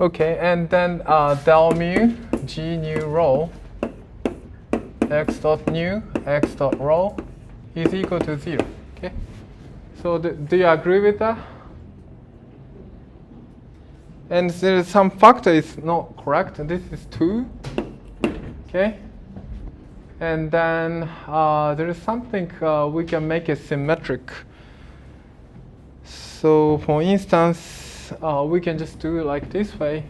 Okay, and then del mu g nu rho x dot nu x dot rho is equal to 0. Okay, so do you agree with that? And there is some factor is not correct. This is 2. Okay, and then there is something we can make it symmetric. So for instance, we can just do it like this way.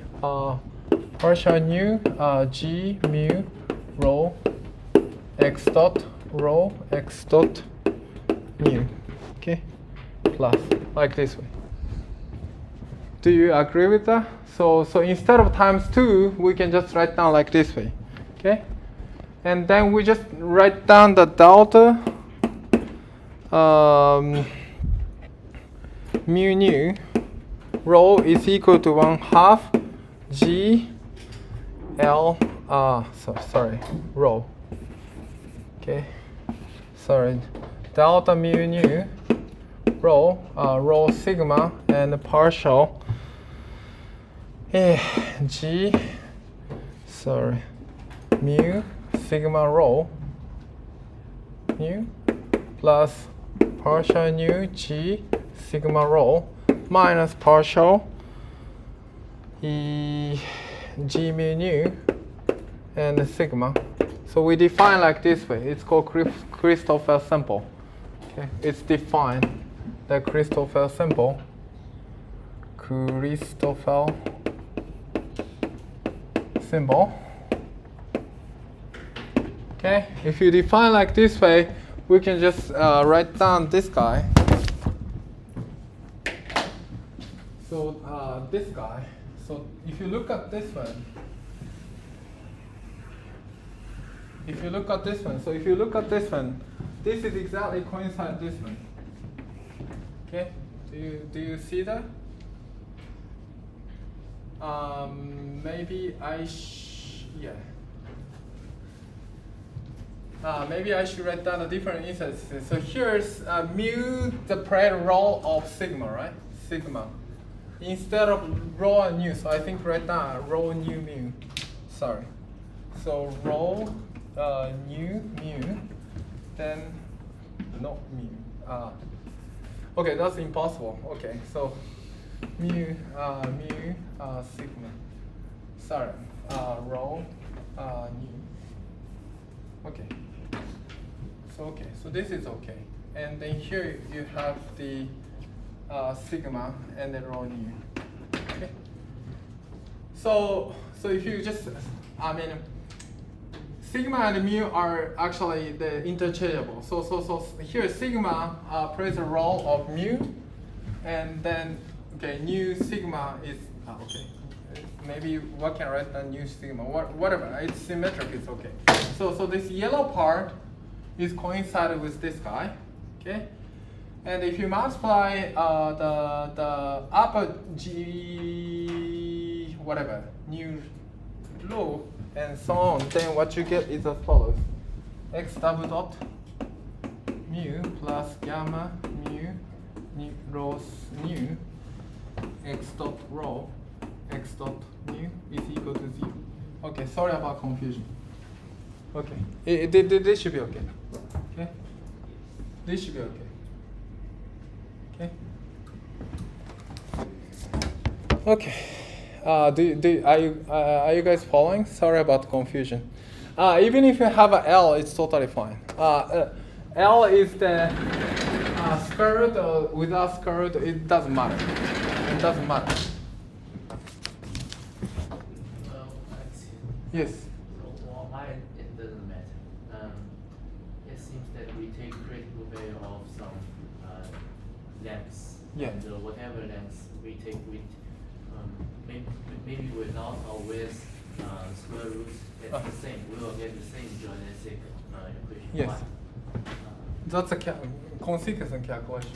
Partial nu g mu rho x dot rho x dot mu. Okay, plus like this way. Do you agree with that? So instead of times 2, we can just write down like this way. Okay, and then we just write down the delta mu nu rho is equal to 1/2 g l sorry rho. Okay, sorry, delta mu nu rho rho sigma and partial g mu sigma rho nu plus partial nu g sigma rho minus partial g mu nu and sigma. So we define like this way. It's called Christoffel symbol. Okay, it's defined the Christoffel symbol. Christoffel symbol. Okay, if you define like this way, we can just write down this guy. So this guy. So if you look at this one, so if you look at this one, this is exactly coincide this one. Okay, do you see that? Maybe maybe I should write down a different instances. So here's mu, the parallel rho of sigma, right? Sigma. Instead of rho and nu, so I think write down rho nu mu. Sorry. So rho nu mu, then not mu. Okay, that's impossible. Okay, so mu sigma. Sorry, rho nu. Okay. So this is okay, and then here you have the sigma and then rho nu. Okay. So if you just, sigma and mu are actually the interchangeable. So here sigma plays a role of mu, and then nu sigma is okay. Maybe what can I write down nu sigma? Whatever. It's symmetric. It's okay. So this yellow part is coincided with this guy. Okay. And if you multiply the upper g whatever nu rho and so on, then what you get is as follows: x double dot mu plus gamma mu rho nu x dot rho x dot mu is equal to 0. Okay, sorry about confusion. Okay, this should be okay. Okay, this should be okay. Okay. Are you guys following? Sorry about the confusion. Even if you have a L, it's totally fine. L is the square root or without square root. It doesn't matter. It doesn't matter. Yes. So why it doesn't matter? It seems that we take critical value of some lengths. Yeah. And whatever lengths we take with maybe without or with square roots, it's the same. We will get the same geodesic equation. Yes. Why? That's a consequence calculation.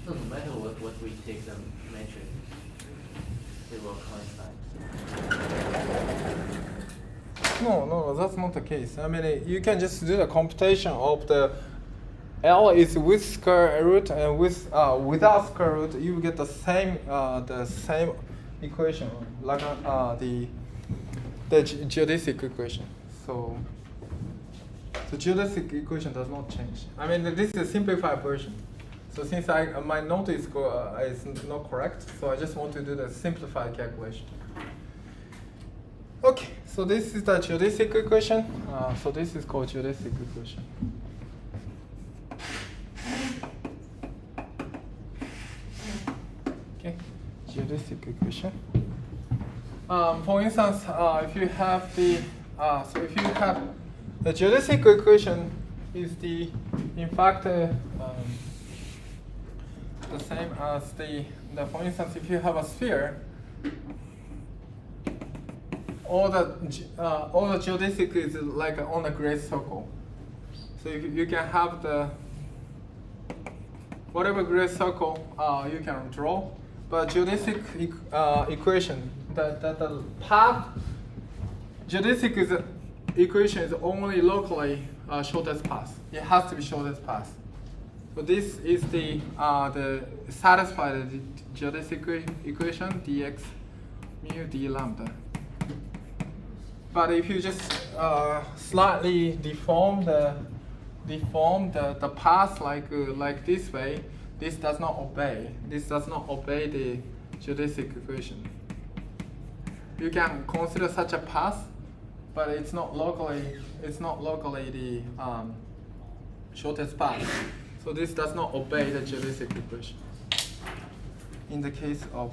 So no matter what we take the metric, it will coincide. No, that's not the case. I mean, you can just do the computation of the L is with square root and with without square root. You get the same equation, like the geodesic equation. So the geodesic equation does not change. I mean, this is a simplified version. So since my note is not correct, so I just want to do the simplified calculation. Okay, so this is the geodesic equation. So this is called geodesic equation. Okay, geodesic equation. For instance, if you have the geodesic equation is in fact the same as for instance, if you have a sphere, all the geodesic is like on a great circle. So you can have the whatever great circle you can draw, but geodesic equation the path geodesic equation is only locally shortest path. It has to be shortest path. So this is the satisfied geodesic equation dx mu d lambda. But if you just slightly deform the path like this way, this does not obey. This does not obey the geodesic equation. You can consider such a path, but it's not locally the shortest path. So this does not obey the geodesic equation. In the case of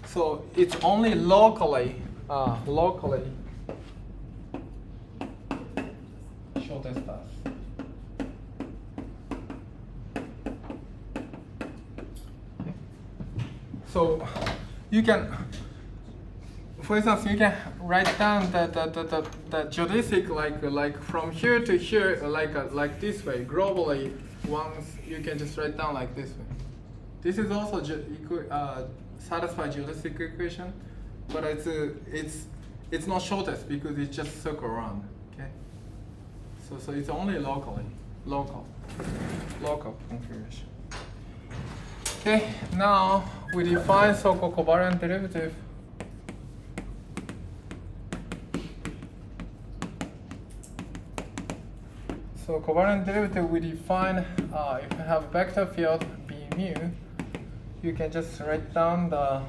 so it's only locally shortest path. So you can, for instance, you can write down the geodesic like from here to here like this way globally. Once you can just write down like this way. This is also satisfied geodesic equation, but it's not shortest because it's just circle around. Okay. So it's only local configuration. Okay. Now we define so-called covariant derivative. So covariant derivative we define if you have a vector field B mu, you can just write down the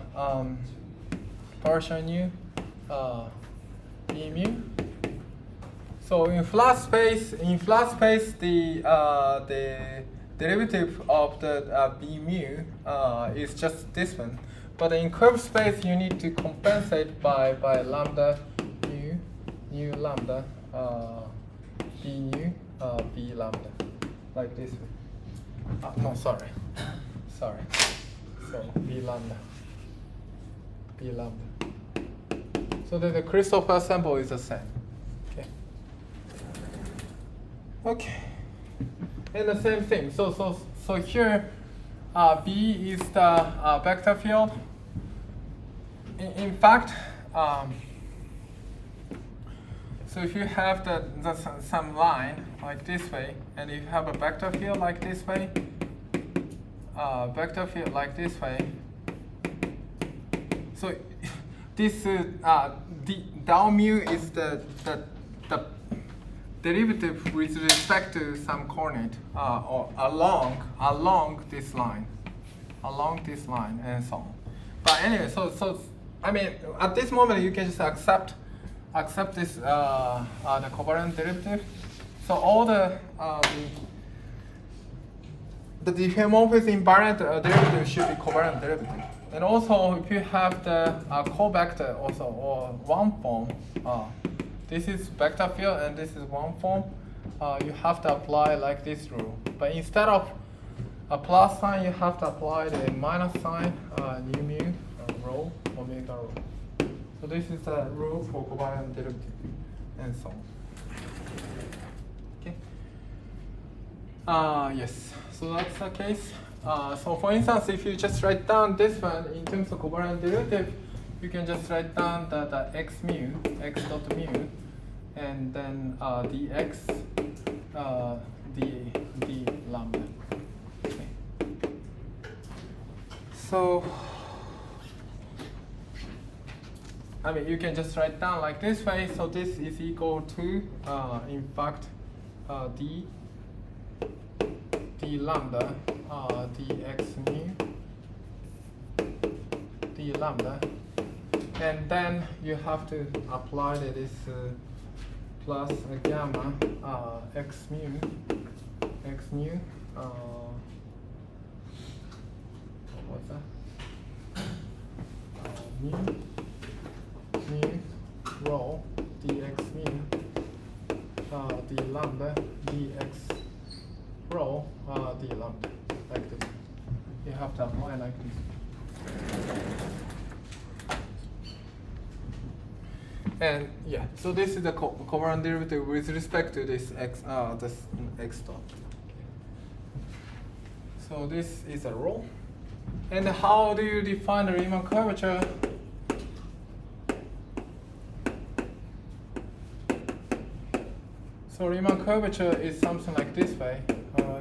partial nu B mu. So in flat space the derivative of the B mu is just this one. But in curved space you need to compensate by lambda nu lambda B nu B lambda, like this way. No, sorry. So B lambda. So that the Christopher sample is the same. Okay. And the same thing. So here, B is the vector field. In fact. So if you have some line like this way, and if you have a vector field like this way, so this dou mu is the derivative with respect to some coordinate or along this line, and so on. But anyway, so I mean at this moment you can just accept this the covariant derivative. So all the the diffeomorphism invariant derivative should be covariant derivative. And also, if you have the covector also, or one form, this is vector field and this is one form, you have to apply like this rule. But instead of a plus sign, you have to apply the minus sign, nu mu, rho, omega rho. So this is the rule for covariant derivative, and so on. Okay. Yes, so that's the case. So for instance, if you just write down this one in terms of covariant derivative, you can just write down the x mu, x dot mu, and then dx, d lambda. Okay. So, I mean, you can just write down like this way. So this is equal to, in fact, d lambda, dx mu, d lambda, and then you have to apply this plus gamma x mu, what's that? Mu rho dx mu, d lambda dx rho d lambda, like this. You have to apply like this. And yeah, so this is the covariant derivative with respect to this x dot. So this is a rho. And how do you define the Riemann curvature? So Riemann curvature is something like this way.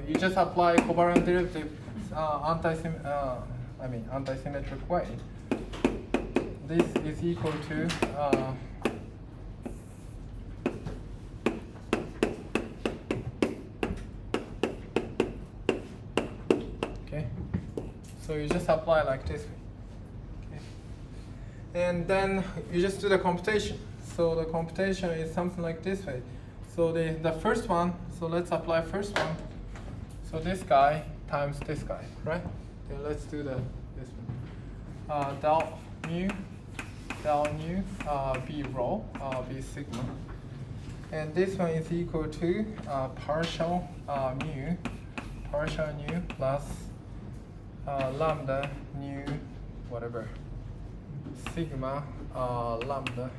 You just apply covariant derivative antisymmetric way. This is equal to okay. So you just apply like this way. Okay. And then you just do the computation. So the computation is something like this way. So the first one, so let's apply first one. So this guy times this guy, right? Okay, let's do this one. Del nu, b rho, b sigma. And this one is equal to partial nu plus lambda nu, whatever, sigma lambda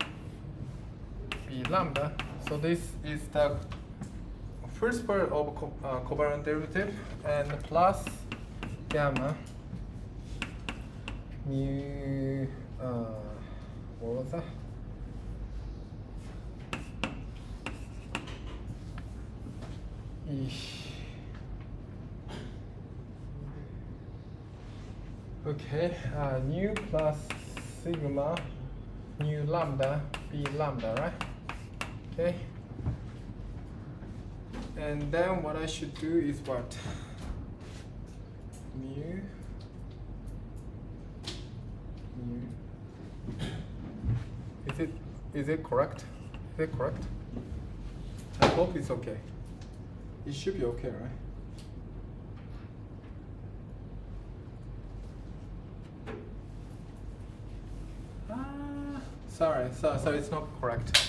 b lambda. So this is the first part of covariant derivative, and plus gamma mu, what was that? Okay, nu plus sigma nu lambda b lambda, right? Okay. And then what I should do is what? Mu. Is it correct? Is it correct? I hope it's okay. It should be okay, right? Sorry, so it's not correct.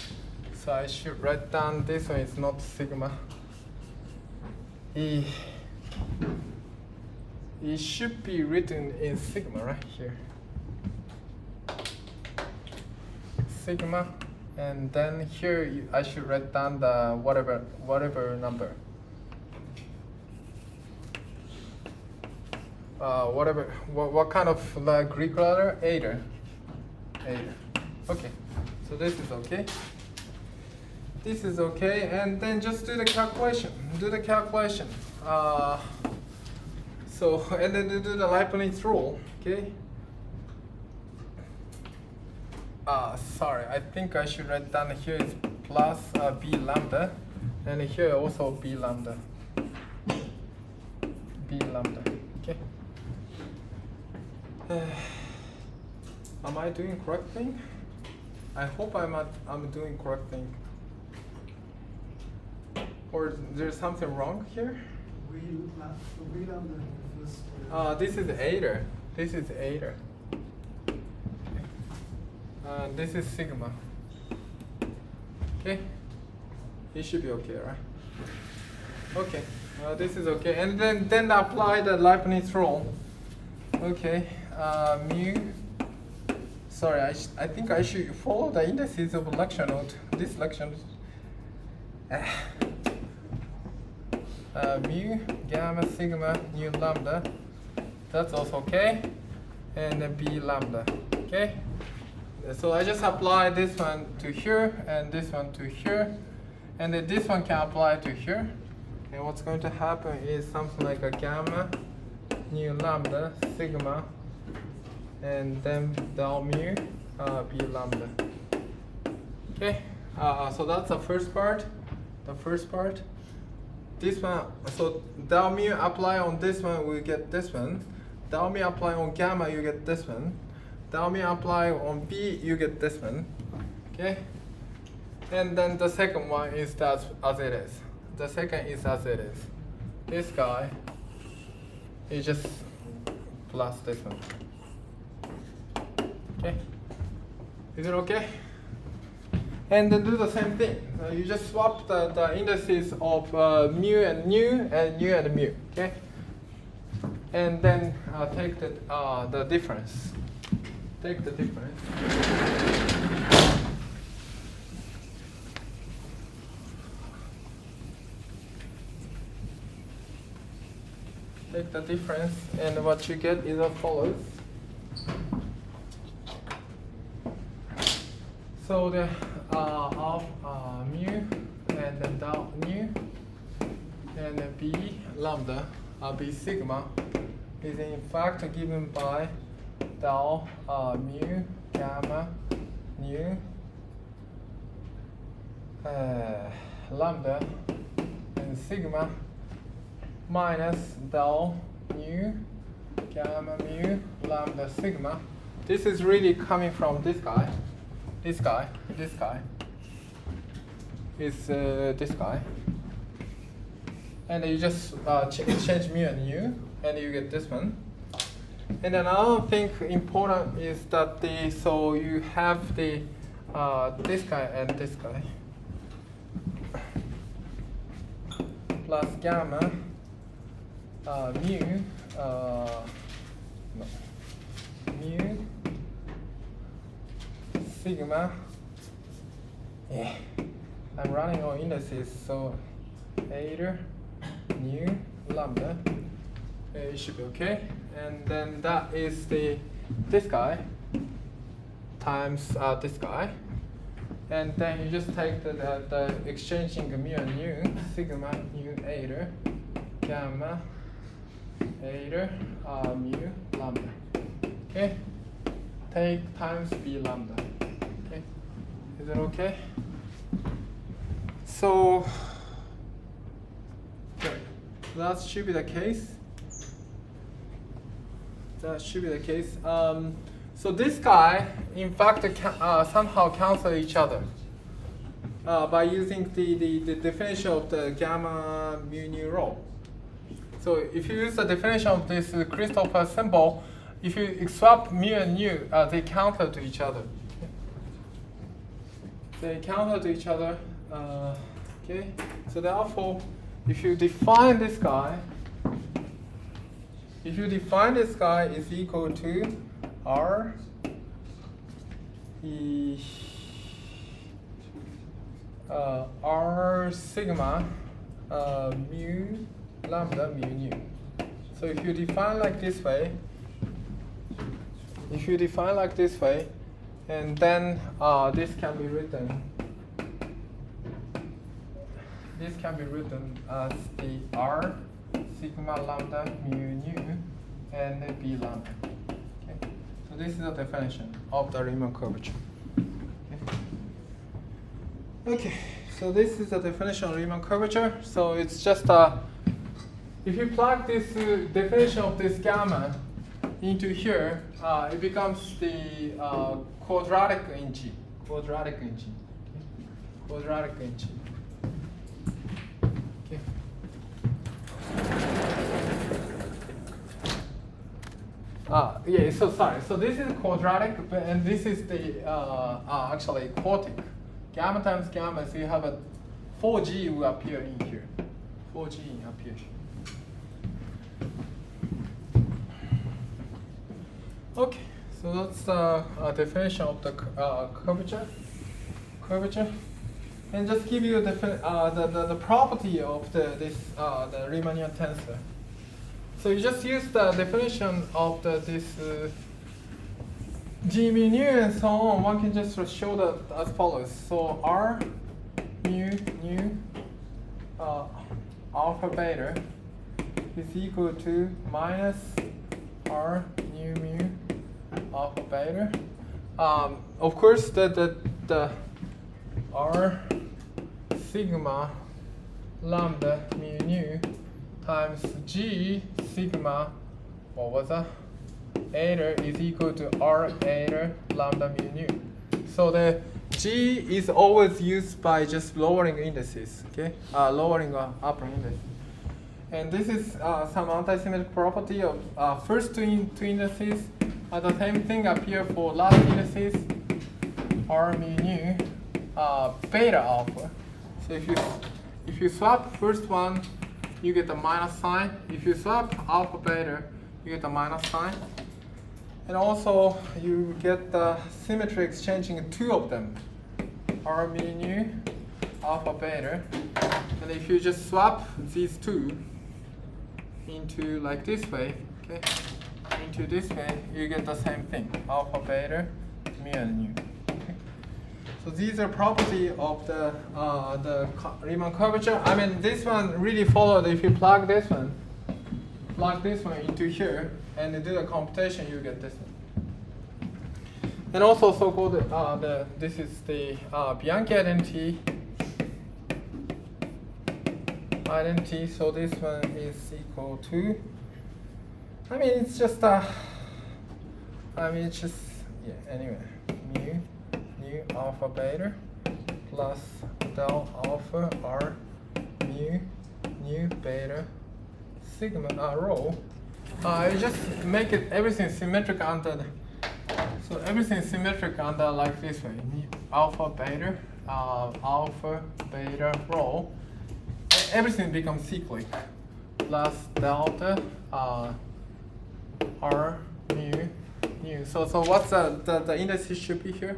So I should write down this one is not sigma. It should be written in sigma right here. Sigma, and then here I should write down the whatever number. What kind of Greek letter? Eta. Okay, so this is okay. This is okay, and then just do the calculation. So, and then do the Leibniz rule, okay? Sorry, I think I should write down here is plus b lambda, and here also b lambda. Okay? Am I doing correct thing? I hope I'm doing correct thing. Or there's something wrong here? V lambda in the first square. This is eta. This is eta. This is sigma. Okay. It should be okay, right? Okay. This is okay. And then apply the Leibniz rule. Okay. Mu. Sorry, I think I should follow the indices of lecture note. This lecture note. Mu, gamma, sigma, nu, lambda. That's also okay. And then B lambda. Okay. So I just apply this one to here and this one to here. And then this one can apply to here. And what's going to happen is something like a gamma, nu, lambda, sigma, and then del mu, B lambda. Okay. So that's the first part. The first part. This one, so del mu apply on this one, we get this one. Del mu apply on gamma, you get this one. Del mu apply on B, you get this one. Okay? And then the second one is that as it is. The second is as it is. This guy is just plus this one. Okay? Is it okay? And then do the same thing. You just swap the indices of mu and nu and nu and mu. Okay? And then take the difference. Take the difference. Take the difference, and what you get is as follows. So the of mu and then del nu and then B lambda B sigma is in fact given by del mu gamma nu lambda and sigma minus del mu gamma mu lambda sigma. This is really coming from this guy. This guy is this guy, and you just change mu and nu, and you get this one. And another thing important is that so you have the this guy and this guy plus gamma mu mu sigma. Yeah, I'm running on indices, so eta nu lambda. It should be okay. And then that is this guy times this guy. And then you just take the exchanging mu and nu, sigma nu eta gamma eta mu lambda. Okay? Take times B lambda. Okay? Is it okay? So that should be the case. That should be the case. So this guy, in fact, somehow cancel each other by using the definition of the gamma mu nu rho. So if you use the definition of this Christopher symbol, if you swap mu and nu, they counter to each other. They counter to each other. Okay. So therefore, if you define this guy, is equal to R R sigma mu lambda mu nu. So if you define like this way, and then this can be written. This can be written as the R sigma lambda mu nu and the B lambda. Okay. So this is the definition of the Riemann curvature. Okay. So this is the definition of Riemann curvature. So it's just if you plug this definition of this gamma into here, it becomes the quadratic engine. Quadratic engine. Okay. Quadratic engine. Okay. Yeah, so sorry. So this is quadratic, and this is the actually quartic. Gamma times gamma, so you have a 4G will appear in here. 4G appears. Okay, so that's the definition of the curvature. And just give you the property of the Riemannian tensor. So you just use the definition of this G mu nu and so on. One can just show that as follows. So R mu nu alpha beta is equal to minus R nu mu alpha beta. Of course, the R sigma lambda mu nu times G sigma, what was that? Eta is equal to R eta lambda mu nu. So the G is always used by just lowering indices, okay? Lowering upper index. And this is some antisymmetric property of first two indices. The same thing appear for last indices, R mu nu, beta alpha. So if you swap first one, you get the minus sign. If you swap alpha beta, you get the minus sign. And also you get the symmetry exchanging two of them, R mu nu, alpha beta. And if you just swap these two into like this way, okay, into this way, you get the same thing, alpha beta mu and nu. So these are property of the Riemann curvature. I mean, this one really followed. If you plug this one into here and do the computation, you get this one. And also so-called this is the Bianchi identity. So this one is equal to. I mean, it's just it's just anyway, mu alpha beta plus del alpha R mu beta sigma rho. You just make it everything symmetric under. So everything symmetric under like this way. Alpha beta rho. Everything becomes cyclic. Plus delta R mu. So what's the indices should be here?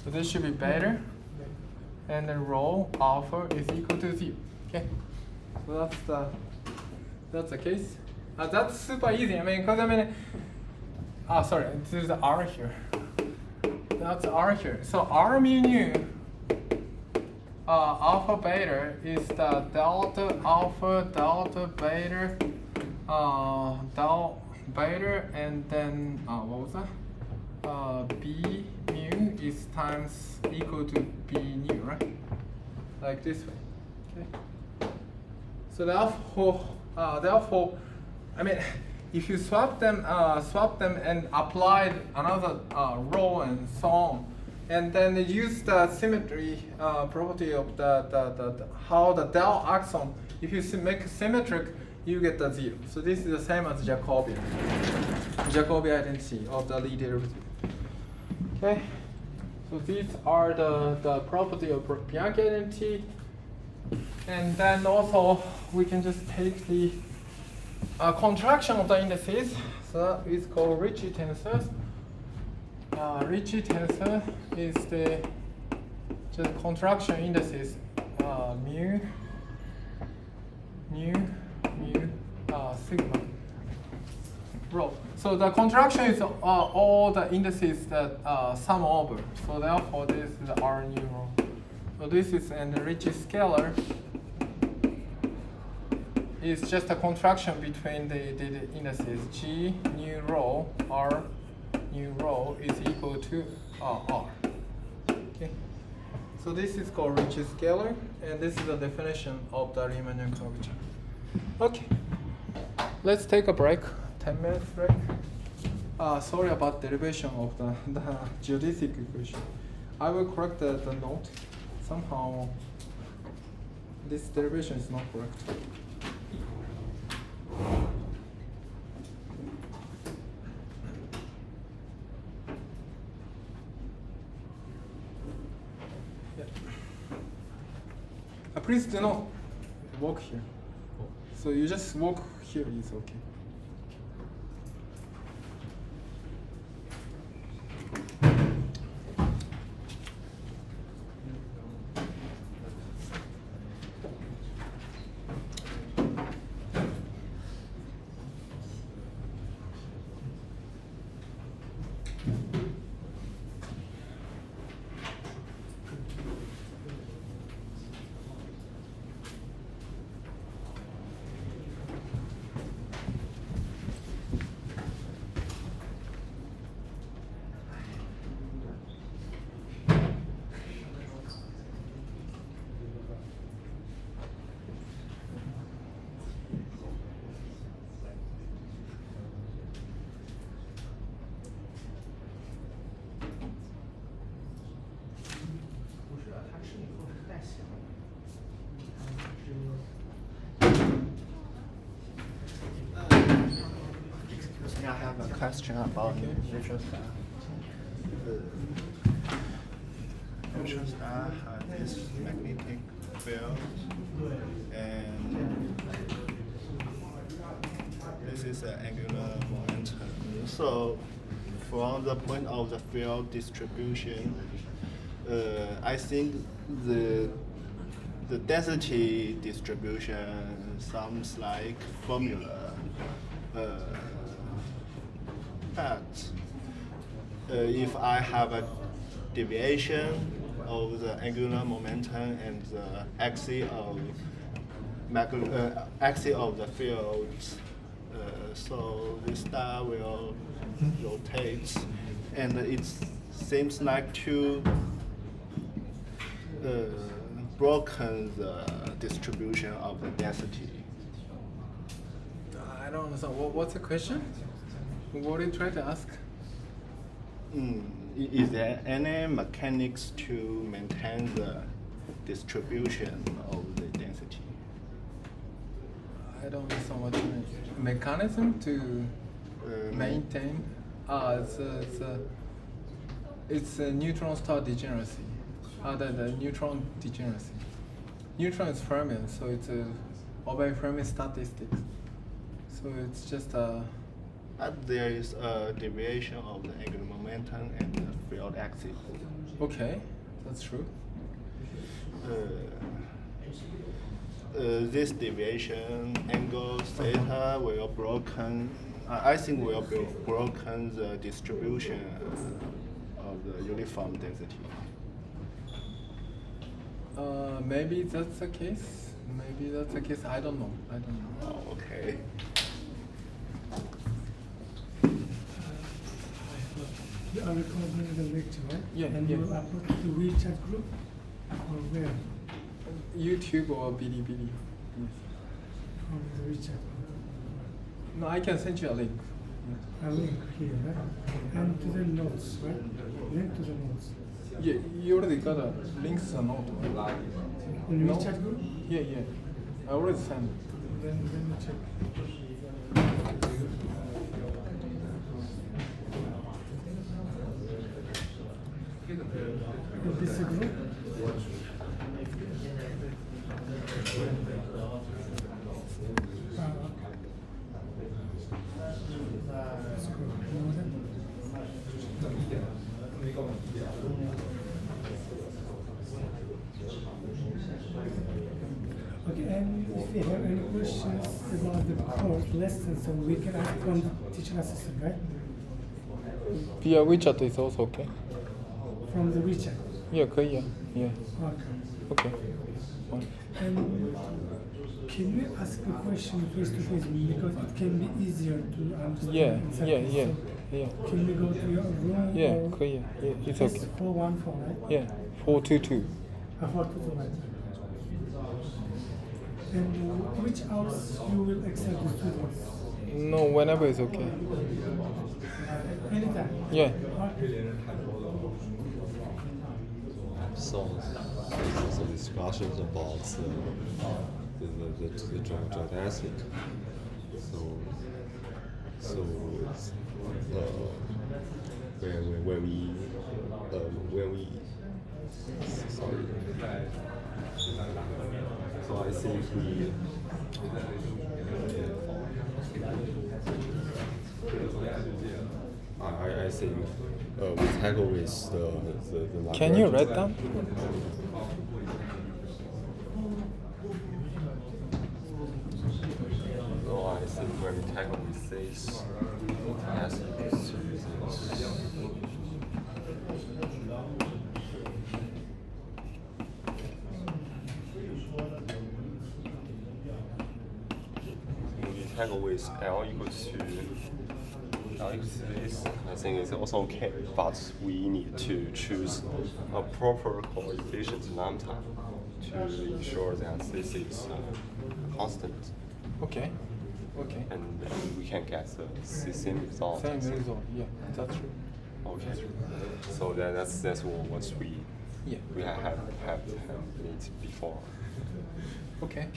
So this should be beta, and then rho alpha is equal to 0. Okay, so that's the case. That's super easy. I mean, sorry, there's the R here. That's R here. So R mu nu alpha beta is the delta alpha delta beta del beta, and then what was that? B mu is times equal to B nu, right? Like this way. Okay. So therefore, I mean, if you swap them and apply another rho and so on, and then use the symmetry property of the how the del axon. If you make symmetric, you get the 0. So this is the same as Jacobian identity of the Lie derivative. Okay, so these are the property of Bianchi identity, and then also we can just take the contraction of the indices. So it's called Ricci tensor. Ricci tensor is the just contraction indices mu sigma rho. So the contraction is all the indices that sum over. So therefore, this is the R nu rho. So this is and the Ricci scalar is just a contraction between the indices. G nu rho R nu rho is equal to R. Okay. So this is called Ricci scalar, and this is the definition of the Riemannian curvature. Okay. Let's take a break. 10 minutes break. Sorry about derivation of the geodesic equation. I will correct the note. Somehow this derivation is not correct. Please do not walk here. So you just walk here is okay. Excuse me, I have a question about neutron star. Neutron star has this magnetic field, and this is an angular momentum. So, from the point of the field distribution, I think the density distribution sounds like formula. But if I have a deviation of the angular momentum and the axis of the field, so the star will rotate, and it seems like to broken the distribution of the density. I don't understand. What's the question? What are you trying to ask? Is there any mechanics to maintain the distribution of the density? I don't understand what you mean. Mechanism to maintain? It's a neutron star degeneracy. The neutron degeneracy. Neutron is Fermion, so it's obey Fermi statistics. So it's just But there is a deviation of the angular momentum and the field axis. okay, that's true. This deviation angle theta will broken. I think will be broken the distribution of the uniform density. Maybe that's the case. Maybe that's the case. I don't know. Oh, okay. You are recording the lecture, right? Yeah, And yeah. you will upload to the WeChat group or where? YouTube or Bilibili. Yes. On the WeChat. No, I can send you a link. A link here, right? And to the notes, right? Link to the notes. Yeah, you already got a link to the note. Right? In No? WeChat group? Yeah. I already sent. Then we check. Is this a group? That's good. You know that? Okay, and if you have any questions about the course lesson, so we can ask from the teacher assistant, right? Via WeChat is also okay. From the WeChat. Yeah, 可以啊. Yeah. Okay. Okay. Fine. And can we ask a question face to face because it can be easier to understand? Yeah. exactly. So can we go to your room? Yeah, or 可以啊. Yeah, it's it's okay. 414, right? Yeah, 422. 422, right? And which hours you will accept the students? No, whenever is okay. Anytime? Yeah. Okay. So discussions about the geodesic. So it's, when we Sorry. So I think I think we tackle with the Can you Lagrange. write down? So I think when we tackle with this aspects to this. We tackle with L equals to this, I think it's also okay, but we need to choose a proper coefficient lambda to ensure that this is constant. Okay. Okay. And we can get the same result. Same result. Yeah, that's true. Okay. So that's what we have made before. Okay.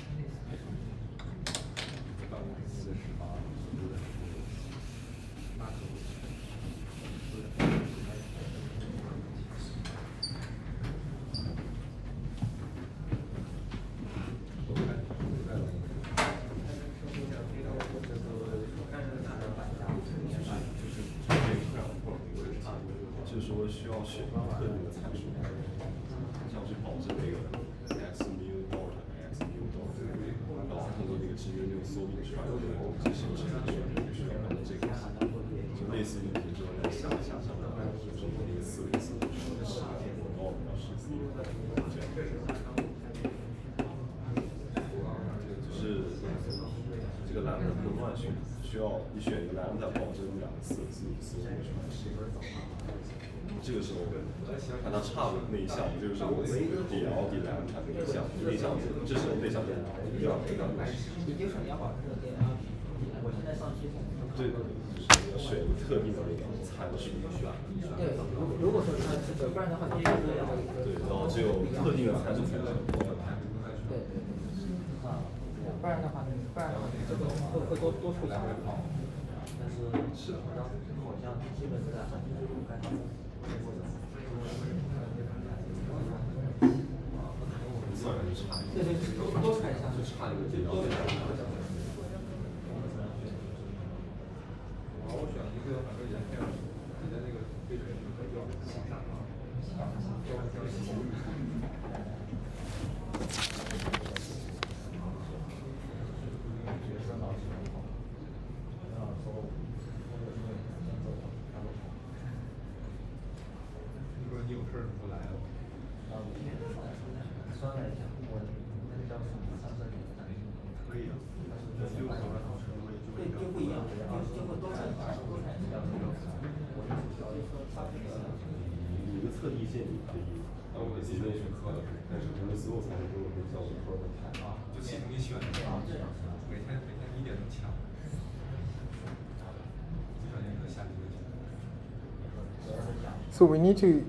So we need to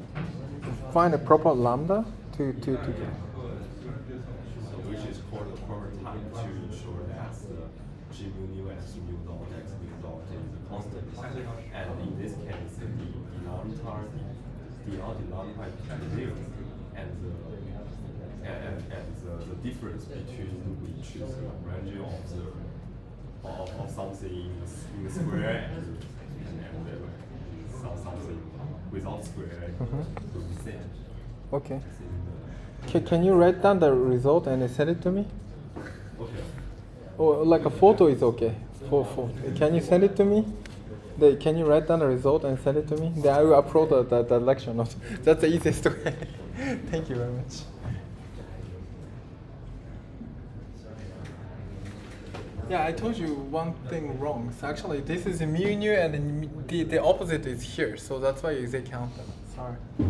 find a proper lambda to get. So which is called the proper type to ensure that the G mu nu and G mu dot x mu dot is a constant. And in this case, the lambda is zero, and the difference between which is the range of something in the square and something without square will be same. Okay. Can you write down the result and send it to me? Okay. Or like a photo is okay. Can you send it to me? Can you write down the result and send it to me? Then I will upload the lecture notes. That's the easiest way. Thank you very much. Yeah, I told you one thing wrong. So actually, this is mu nu and the opposite is here. So that's why you say count them. Sorry. Okay.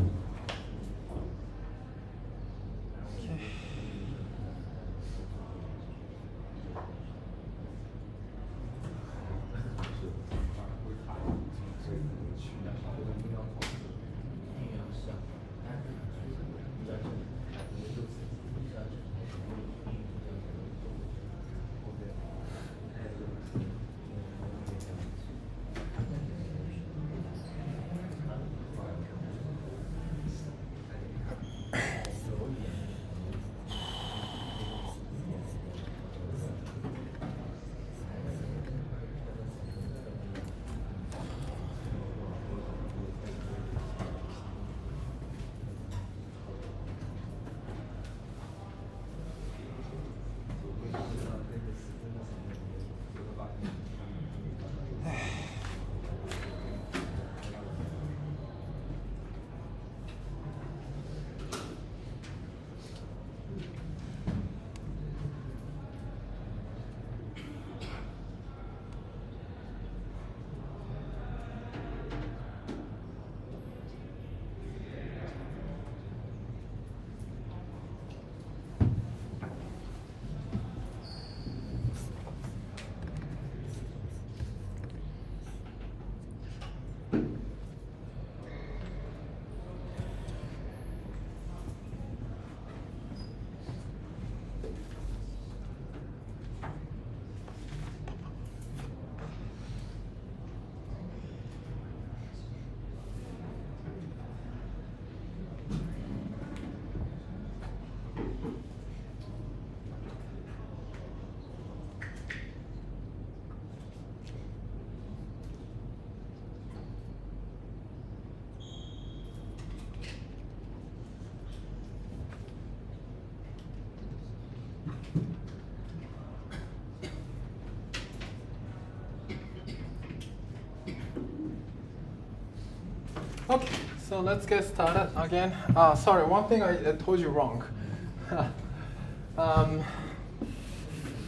Okay, so let's get started again. Sorry, one thing I told you wrong.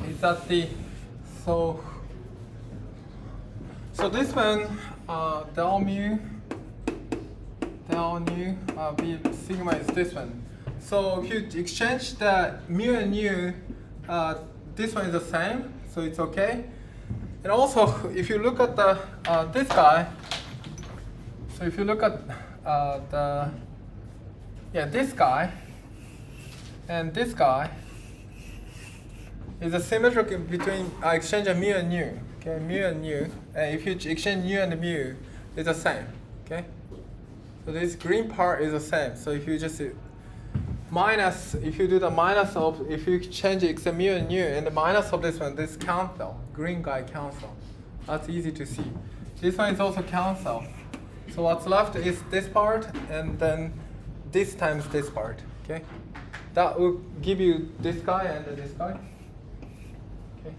Is that so this one del nu b sigma is this one. So if you exchange the mu and nu, this one is the same, so it's okay. And also, if you look at the this guy, so if you look at this guy and this guy is a symmetric between exchange of mu and nu. Okay, mu and nu, and if you exchange nu and mu, it's the same. Okay, so this green part is the same. So if you just minus, if you do the minus of, if you change mu and nu, and the minus of this one, this cancel. Green guy cancel. That's easy to see. This one is also cancel. So what's left is this part, and then this times this part. Okay, that will give you this guy and this guy. Okay,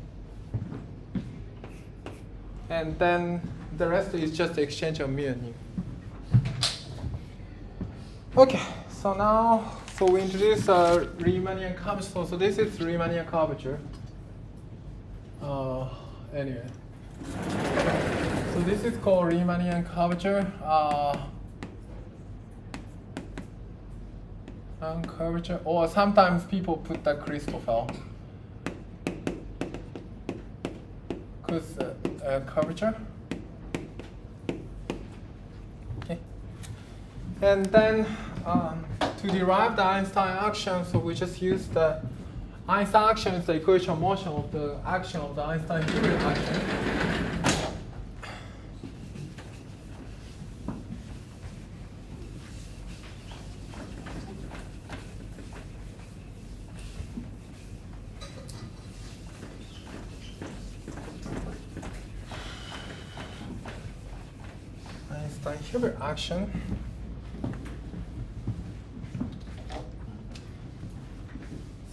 and then the rest is just the exchange of mu and nu. Okay, so now, so we introduce Riemannian curvature. So this is Riemannian curvature. Anyway, so this is called Riemannian curvature. Curvature, or sometimes people put the Christoffel. Curvature. Okay. And then to derive the Einstein action, so we just use the Einstein action is the equation of motion of the action of the Einstein-Hilbert action. Einstein-Hilbert action.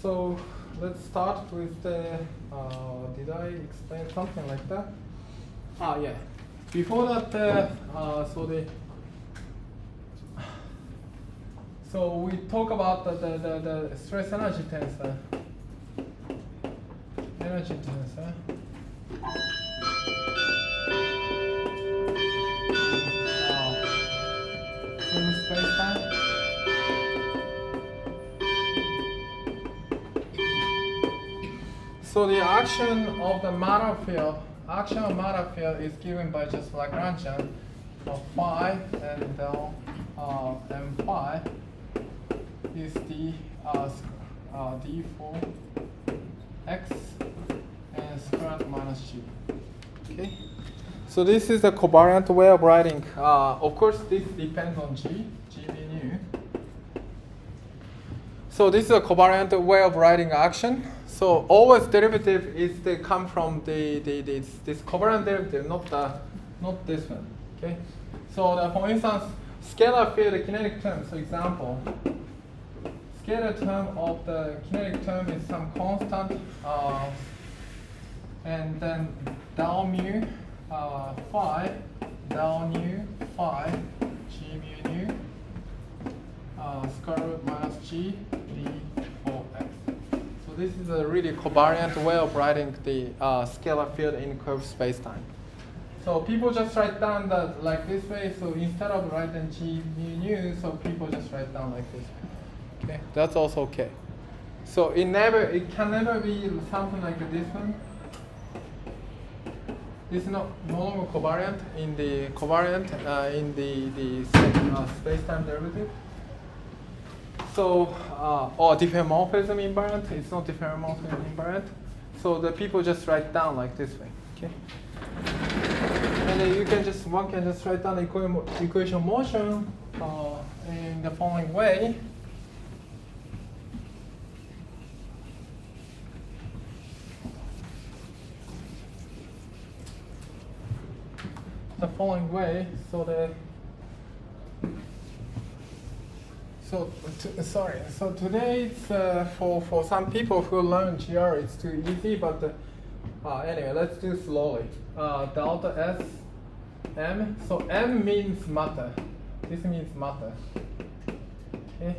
So let's start with the, did I explain something like that? Yeah. Before that, so we talk about the stress energy tensor. Energy tensor. Space-time. So the action of the matter field, is given by just Lagrangian of phi, and del m phi is d for x and square root minus g. Okay. So this is the covariant way of writing. Of course, this depends on g being nu. So this is a covariant way of writing action. So always derivative is they come from this covariant derivative, not this one. Okay. So for instance, scalar field kinetic term. So example, scalar term of the kinetic term is some constant, and then del mu phi, del nu phi, g mu nu, square root minus g d for x. So this is a really covariant way of writing the scalar field in curved spacetime. So people just write down that like this way. So instead of writing g mu nu, so people just write down like this. Okay, that's also okay. So it can never be something like this one. This is no longer covariant in the space-time derivative. So or diffeomorphism invariant. It's not diffeomorphism invariant. So the people just write down like this way. Okay. And then one can just write down the equation of motion in the following way. So today it's for some people who learn GR it's too easy, but anyway, let's do slowly. Delta S M. So M means matter. This means matter. Okay,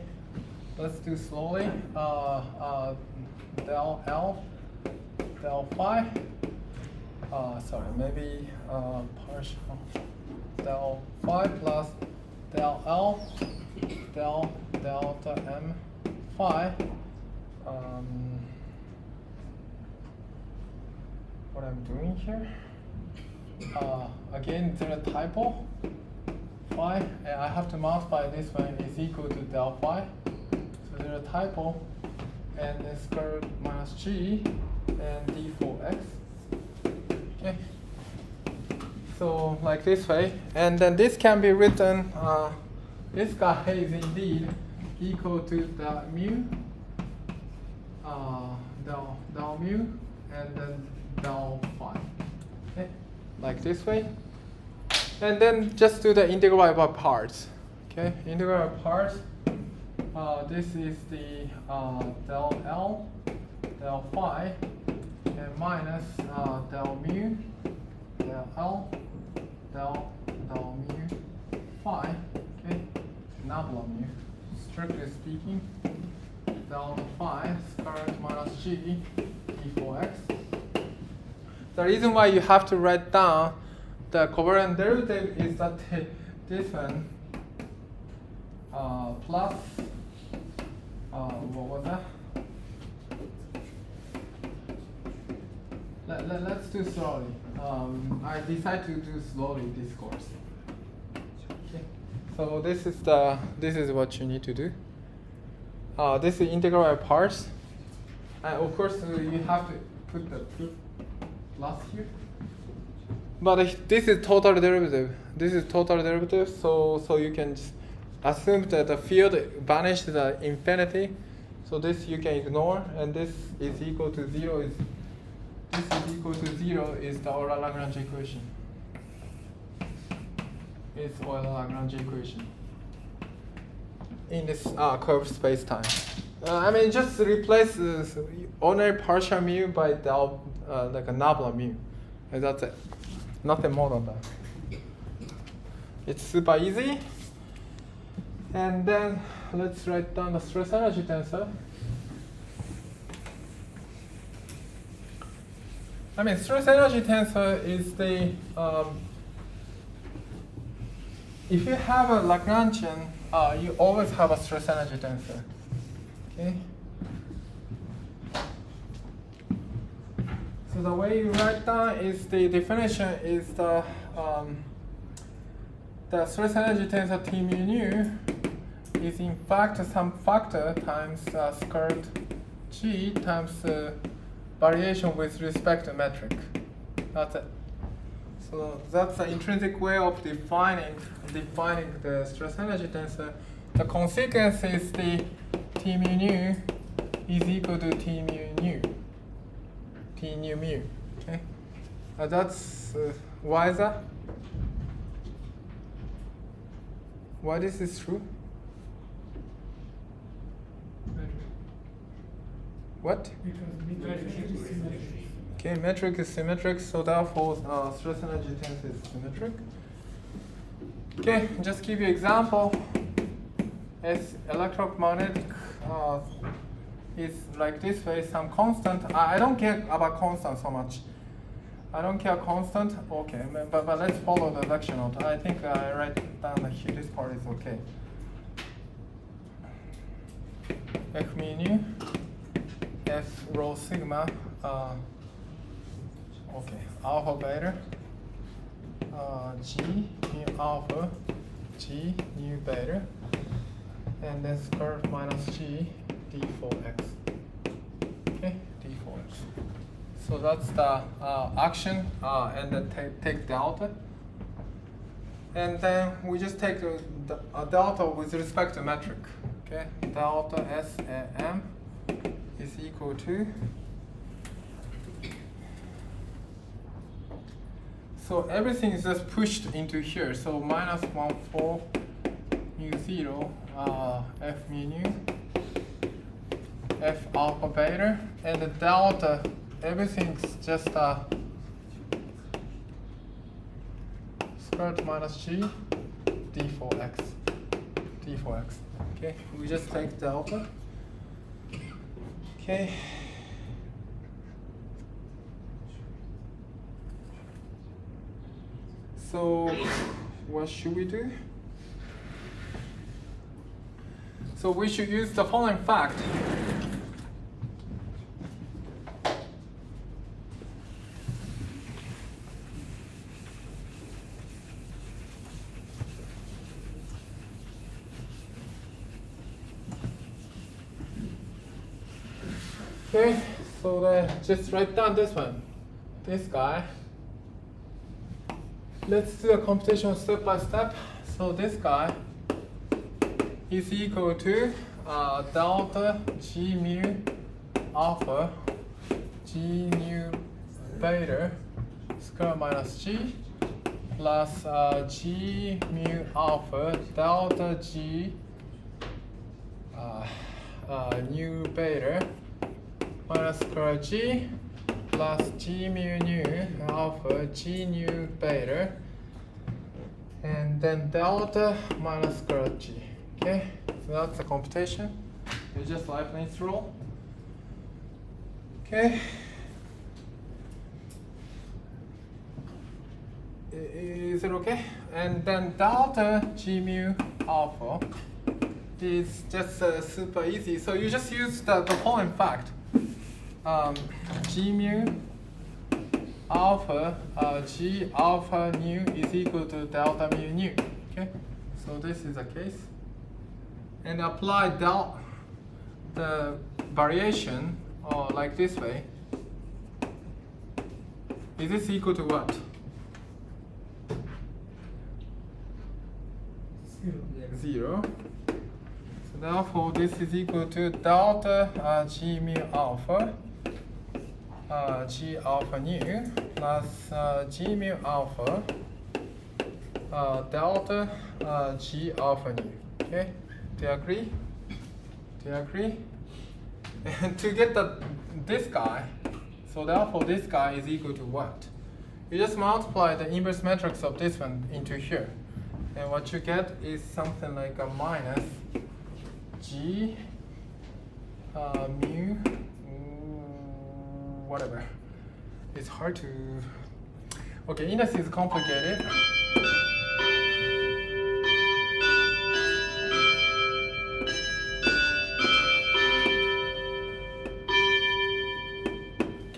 let's do slowly. Del L, del phi. Sorry, maybe partial del phi plus del L, del delta M phi. What I'm doing here? Again, there's a typo. Phi, and I have to multiply this one is equal to del phi. So there's a typo, and then square root minus g and d for x. Okay. So like this way, and then this can be written. This guy is indeed equal to the mu, del mu, and then del phi. Okay, like this way. And then just do the integral by parts. Okay, integral by parts. This is the del L, del phi, and minus del mu, del L, del mu phi. Okay, nabla mu. Strictly speaking, del phi square root minus g d for x. The reason why you have to write down the covariant derivative is that this one plus what was that? Let's do slowly. I decided to do slowly this course. Okay. So this is what you need to do. This is integral by parts, and of course you have to put the plus here. But this is total derivative. This is total derivative, so you can just assume that the field vanished at infinity. So this you can ignore, and this is equal to 0. This is equal to 0 is the Euler-Lagrange equation. It's Euler-Lagrange equation in this curved space-time. I mean, just replace ordinary partial mu by del like a nabla mu, and that's it. Nothing more than that. It's super easy. And then let's write down the stress energy tensor. I mean, stress energy tensor is the if you have a Lagrangian, you always have a stress energy tensor. Okay. So the way you write down is the definition is the stress energy tensor T mu nu is in fact some factor times square root g times variation with respect to metric. That's it. So that's the intrinsic way of defining the stress energy tensor. The consequence is the T mu nu is equal to T mu nu. T nu mu. Okay. That's why is that? Why this is true? What? Because metric is symmetric. Okay, metric is symmetric, so therefore stress energy tensor is symmetric. Okay, just give you example. As electromagnetic is like this way, some constant. I don't care about constant so much. I don't care constant. Okay, but let's follow the lecture note. I think I write down here. This part is okay. F mu nu, F rho sigma. Okay, alpha beta. G mu alpha, G mu beta, and then square root minus G d for x. Okay, d for x. So that's the action, and then take delta. And then we just take the delta with respect to metric. Okay, delta S M is equal to. So everything is just pushed into here. So minus 1,4 mu 0 F mu nu F alpha beta, and the delta, everything's just square root minus G d for x. D for x. Okay, we just take delta. Okay. So what should we do? So we should use the following fact. Okay, so then just write down this one. This guy. Let's do a computation step by step. So this guy is equal to delta G mu alpha G mu beta square minus G plus G mu alpha delta G nu beta minus square G plus G mu nu alpha G nu beta and then delta minus square G. Okay, so that's the computation. It's just Leibniz rule. Okay. Is it okay? And then delta G mu alpha is just super easy. So you just use the following fact. G mu alpha G alpha nu is equal to delta mu nu. Okay, so this is the case. And apply the variation like this way. Is this equal to what? 0. So therefore, this is equal to delta G mu alpha G alpha nu plus G mu alpha delta G alpha nu. Okay, do you agree? Do you agree? And to get this guy, so therefore this guy is equal to what? You just multiply the inverse matrix of this one into here. And what you get is something like a minus G mu whatever. It's hard to. Okay, index is complicated.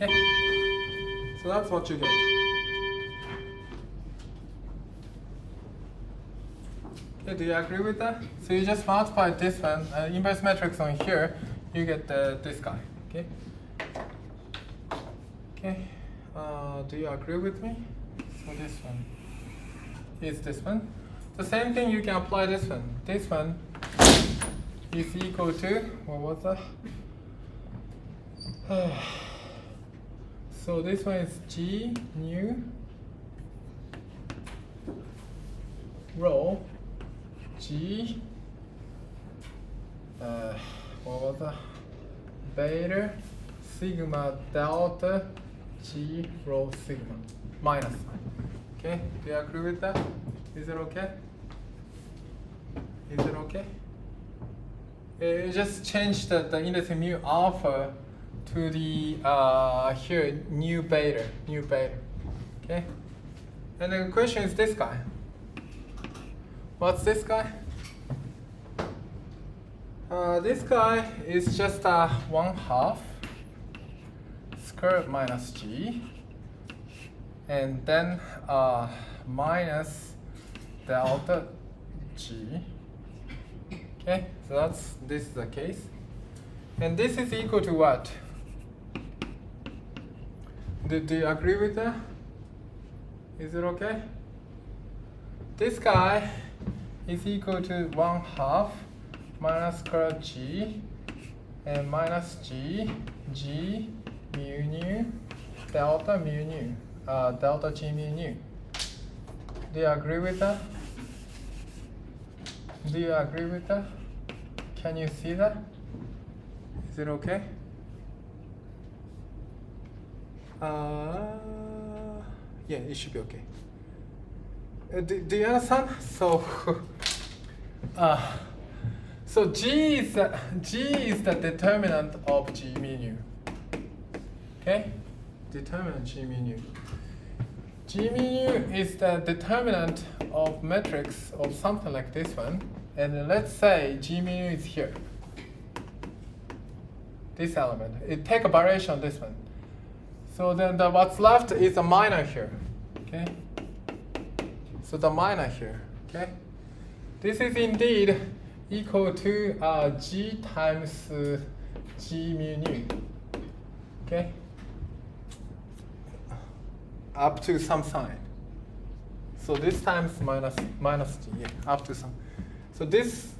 Okay, so that's what you get. Okay, do you agree with that? So you just multiply this one, inverse matrix on here, you get this guy. Okay. Okay, do you agree with me? So this one is this one. The same thing you can apply this one. This one is equal to, what was that? So this one is G nu rho G what was that? Beta sigma delta G rho sigma minus. Okay, do you agree with that? Is it okay? Is it okay? You just change the index mu alpha to the here nu beta. Okay, and the question is this guy. What's this guy? This guy is just 1/2 square root minus G, and then minus delta G. Okay, so this is the case, and this is equal to what? Do you agree with that? Is it okay? This guy is equal to 1/2 minus square root G and minus G mu nu delta mu nu delta G mu nu. Do you agree with that? Do you agree with that? Can you see that? Is it okay? Yeah, it should be okay. Do you understand? So, so G is the determinant of G mu nu. Okay, determinant G mu nu. G mu nu is the determinant of matrix of something like this one, and let's say G mu nu is here. This element. It take a variation on this one. So then what's left is a minor here. Okay. So the minor here. Okay. This is indeed equal to G times G mu nu. Okay. Up to some sign. So this times minus G, yeah, up to some. So this,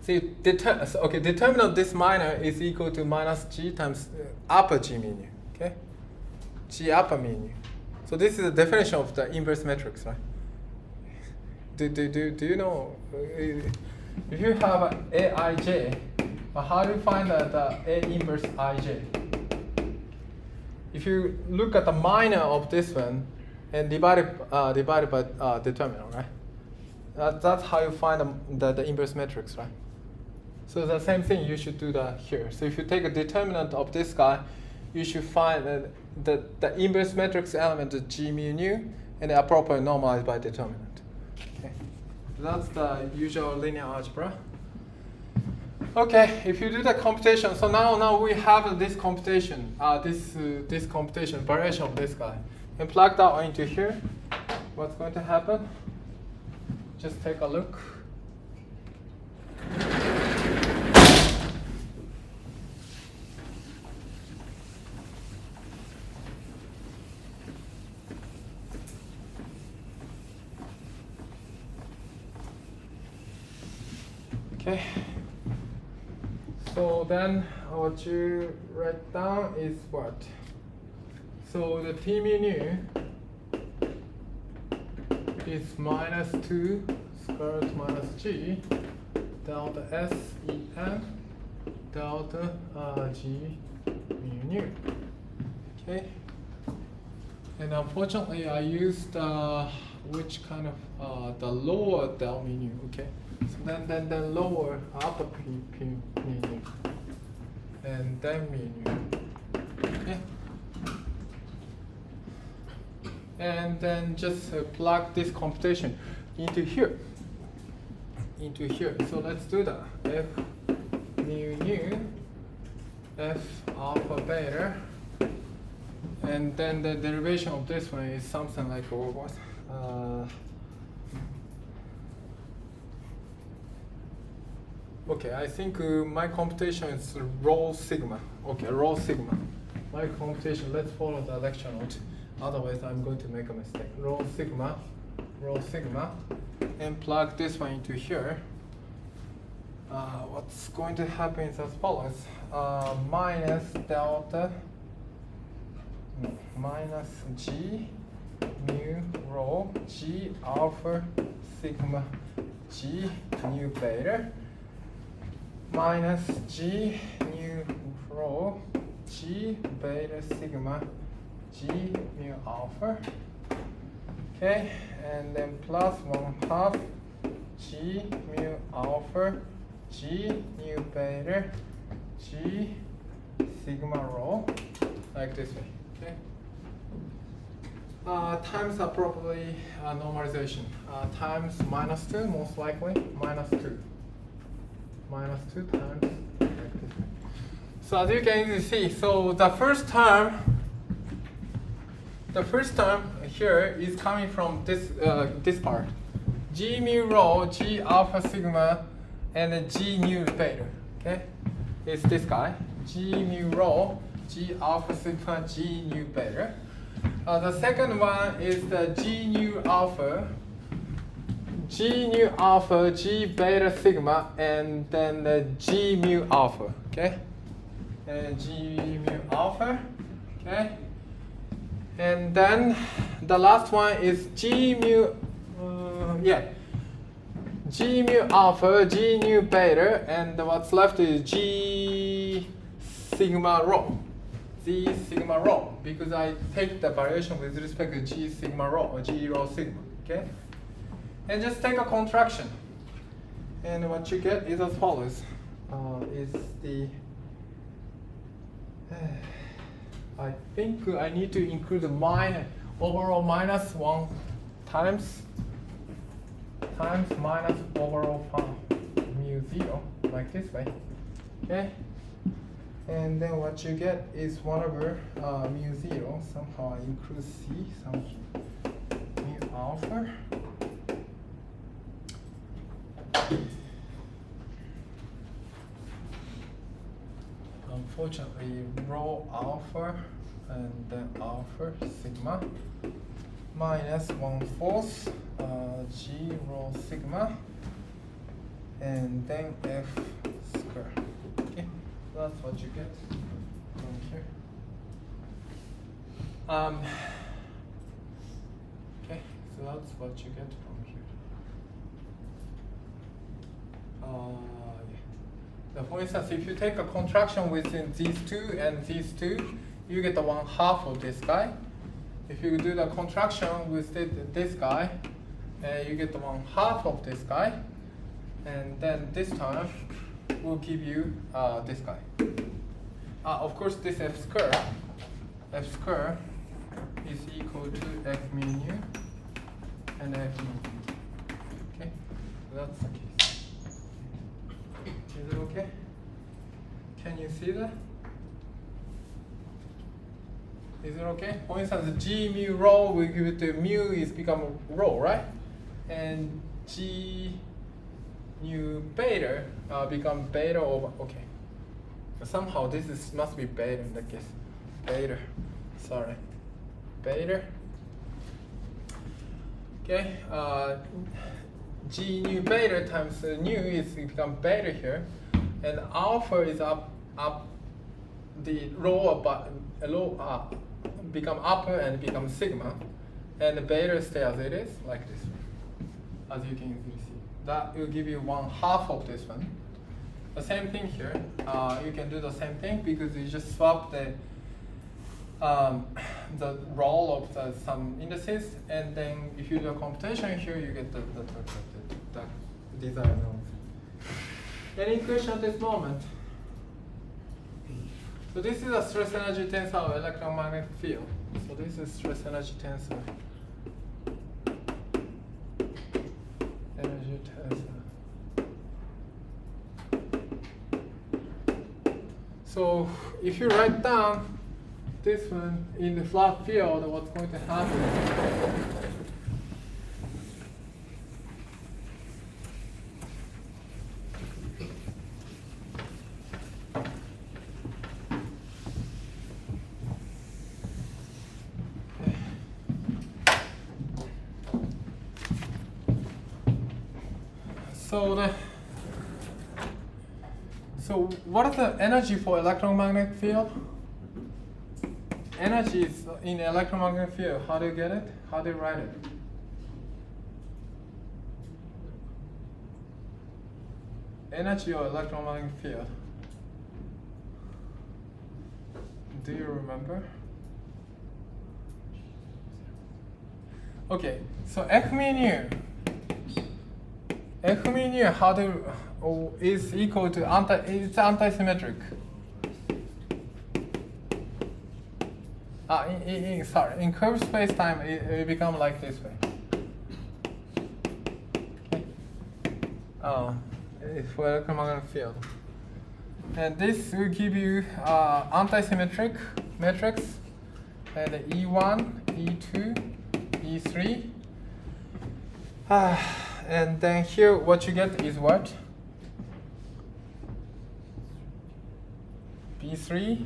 see, determinant of this minor is equal to minus G times upper G mu nu. Okay. G upper mu nu. So this is the definition of the inverse matrix, right? Do you know, if you have Aij, how do you find the A inverse Ij? If you look at the minor of this one and divide it by determinant, right? That's how you find the inverse matrix, right? So the same thing you should do that here. So if you take a determinant of this guy, you should find the inverse matrix element is G mu nu and appropriately normalized by determinant. Okay, that's the usual linear algebra. Okay, if you do the computation, so now we have this computation, this computation variation of this guy, and plug that into here. What's going to happen? Just take a look. Okay. So then what you write down is what? So the T mu nu is minus 2 square root minus G delta S E n delta G mu nu. Okay. And unfortunately I used which kind of the lower del mu nu, okay? So then the lower upper P mu nu and then mu nu. Okay. And then just plug this computation into here. So let's do that. F mu nu, F alpha beta, and then the derivation of this one is something like what? Okay, I think my computation is rho sigma. Okay, rho sigma. My computation, let's follow the lecture note. Otherwise, I'm going to make a mistake. Rho sigma, and plug this one into here. What's going to happen is as follows. Minus delta, minus G mu rho G alpha sigma G mu beta minus G mu rho G beta sigma G mu alpha. Okay, and then plus 1/2 G mu alpha G mu beta G sigma rho, like this way. Okay. Times appropriately normalization. Times minus 2, most likely minus 2. Minus 2 times like this way. So as you can easily see, so the first term here is coming from this part. G mu rho, G alpha sigma, and then G nu beta. Okay, it's this guy. G mu rho, G alpha sigma, G nu beta. The second one is the G nu alpha, G beta sigma, and then the G mu alpha. Okay, and G mu alpha. Okay. And then the last one is G mu, G mu alpha, G nu beta, and what's left is G sigma rho. G sigma rho, because I take the variation with respect to G sigma rho or G rho sigma. Okay? And just take a contraction. And what you get is as follows. Is the I think I need to include the overall minus 1 times minus overall mu 0, like this way. Okay? And then what you get is 1 over mu 0. Somehow I include C, some mu alpha. Unfortunately, rho alpha and then alpha sigma minus 1/4 G rho sigma and then F square. Okay, that's what you get from here. Okay, so that's what you get from here. So for instance, if you take a contraction within these two and these two, you get the 1/2 of this guy. If you do the contraction with this guy, you get the 1/2 of this guy. And then this time will give you this guy. Of course, this F square is equal to F mu nu and F mu nu. Okay, so that's the case. Is it okay? Can you see that? Is it okay? For instance, G mu rho, we give it to mu is become rho, right? And G mu beta become beta over, okay. Somehow this is must be beta in that case. Beta, sorry. Beta. Okay, G nu beta times nu is become beta here, and alpha is up the rho become upper and become sigma, and the beta stay as it is, like this, as you can easily see. That will give you 1/2 of this one. The same thing here. You can do the same thing because you just swap the role of some indices, and then if you do a computation here, you get the desired nodes. Any question at this moment? So this is a stress energy tensor of electromagnetic field. So this is stress energy tensor. Energy tensor. So if you write down this one in the flat field, what's going to happen? So what is the energy for electromagnetic field? Energy is in electromagnetic field. How do you get it? How do you write it? Energy or electromagnetic field? Do you remember? Okay, so F mu nu. F mu nu, how do is equal to it's antisymmetric. Sorry, in curved space time it become like this way. Okay. It's for electromagnetic field. And this will give you antisymmetric matrix and E1, E2, E3. And then here what you get is what? B3.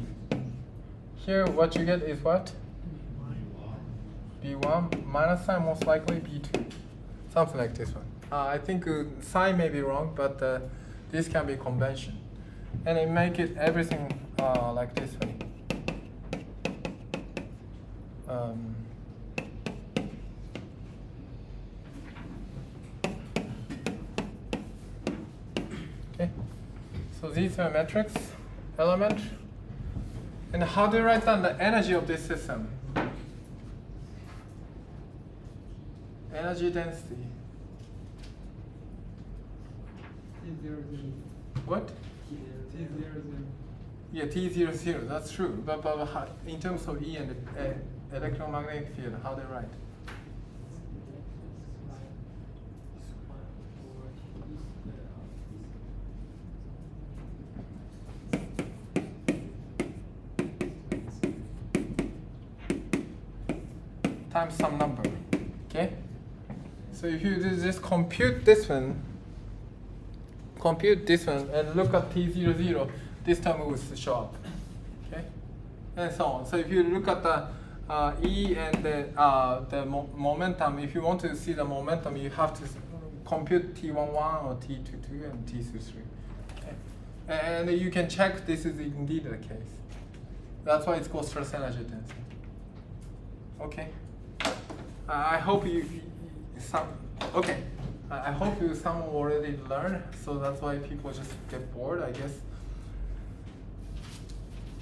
Here what you get is what? B1 minus sign, most likely B2. Something like this one. I think sign may be wrong, but this can be convention. And it make it everything like this way. Okay, so these are metrics element. And how do you write down the energy of this system? energy density. T00. What? T00. Yeah, T00, that's true. But how, in terms of E and electromagnetic field, how they write? Times some number, okay? So if you just compute this one, and look at T00, this term will show up, okay? And so on. So if you look at the E and the momentum, if you want to see the momentum, you have to compute T11 or T22 and T23. Okay? And you can check this is indeed the case. That's why it's called stress energy density. Okay. I hope I hope some already learned, so that's why people just get bored, I guess.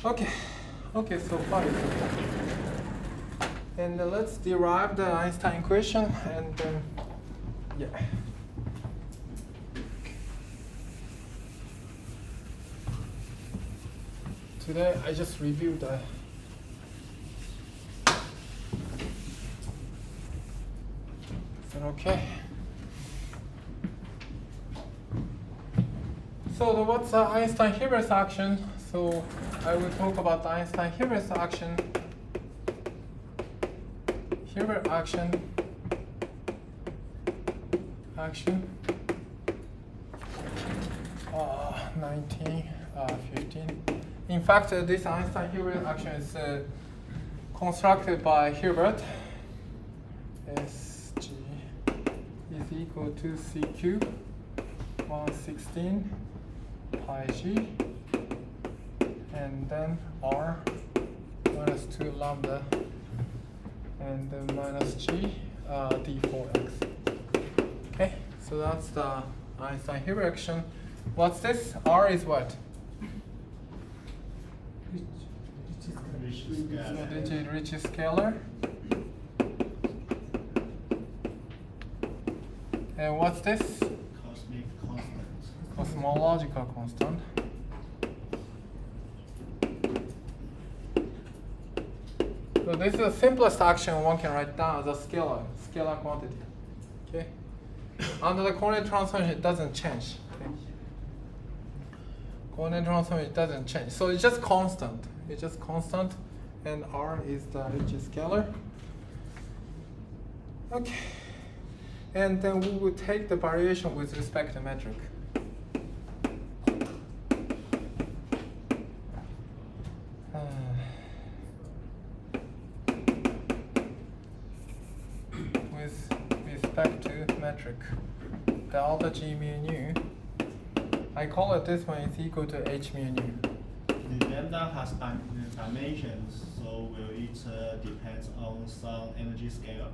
Okay, so far it's okay. And let's derive the Einstein equation, and yeah. Today I just reviewed the okay. So what's the Einstein-Hilbert action? So I will talk about the Einstein-Hilbert action. Hilbert action. 15. In fact, this Einstein-Hilbert action is constructed by Hilbert. Sg is equal to C cubed 116 pi g, and then R minus 2 lambda, and then minus g d4x. Okay, so that's the Einstein-Hilbert action. What's this? R is what? Rich scalar. And what's this? Cosmic constant. Cosmological constant. So this is the simplest action one can write down as a scalar quantity. Okay. Under the coordinate transformation, it doesn't change. Okay? Coordinate transformation, it doesn't change. So it's just constant. It's just constant, and R is the Ricci scalar. Okay. And then we will take the variation with respect to metric. With respect to metric, delta G mu nu, I call it this one is equal to H mu nu. The lambda has dimensions, so will it depends on some energy scale?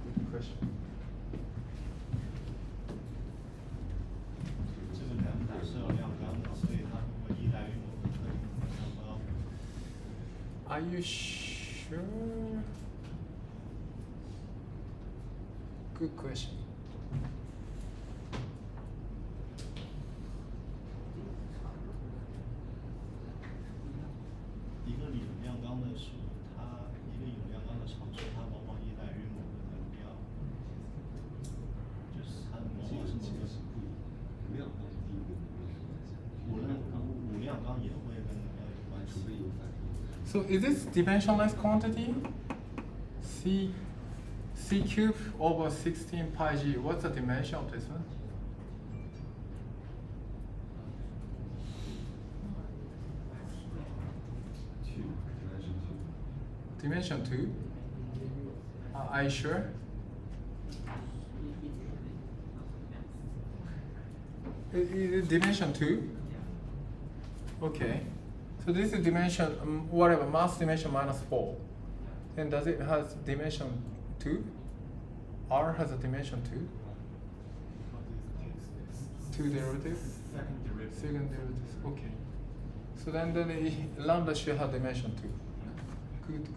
Good question. 这个lambda是有量纲的，所以它如果依赖于某个特定的上高。Are you sure? Good question. 一个理论量纲的数，它一个有量纲的常数，它往往依赖于某个能量，就是它往往是某个无量纲也会跟能量有关系。 So is this dimensionless quantity? C cubed over 16 pi g. What's the dimension of this one? Dimension 2? Are you sure? Is it dimension 2? Okay. So this is dimension, whatever, mass dimension minus 4. And does it has dimension 2? R has a dimension 2? Two derivatives? Second derivatives, okay. So then the lambda should have dimension 2. Good.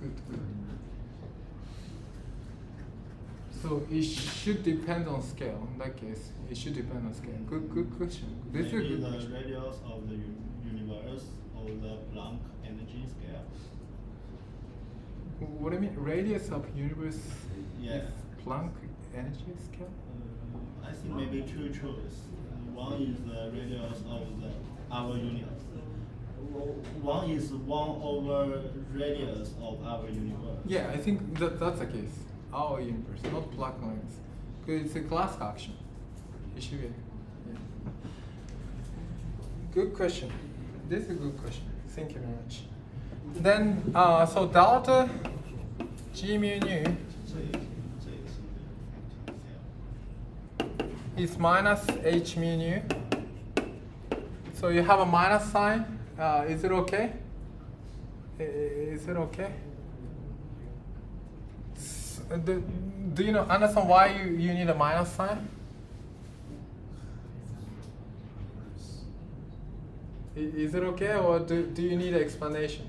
So it should depend on scale. In that case, it should depend on scale. Good question. This is a Maybe good the question. radius of the universe or the Planck energy scale. What do you mean? Radius of universe Yeah. is Planck energy scale? I think maybe two choices. One is the radius of our universe. One is 1 over radius of our universe. Yeah, I think that's the case. Our universe, not Planck length. Because it's a class action. It should be. Yeah. Good question. This is a good question. Thank you very much. Then, so delta G mu nu is minus H mu nu. So you have a minus sign. Is it okay? Is it okay? Do you understand why you need a minus sign? Is it okay, or do you need an explanation?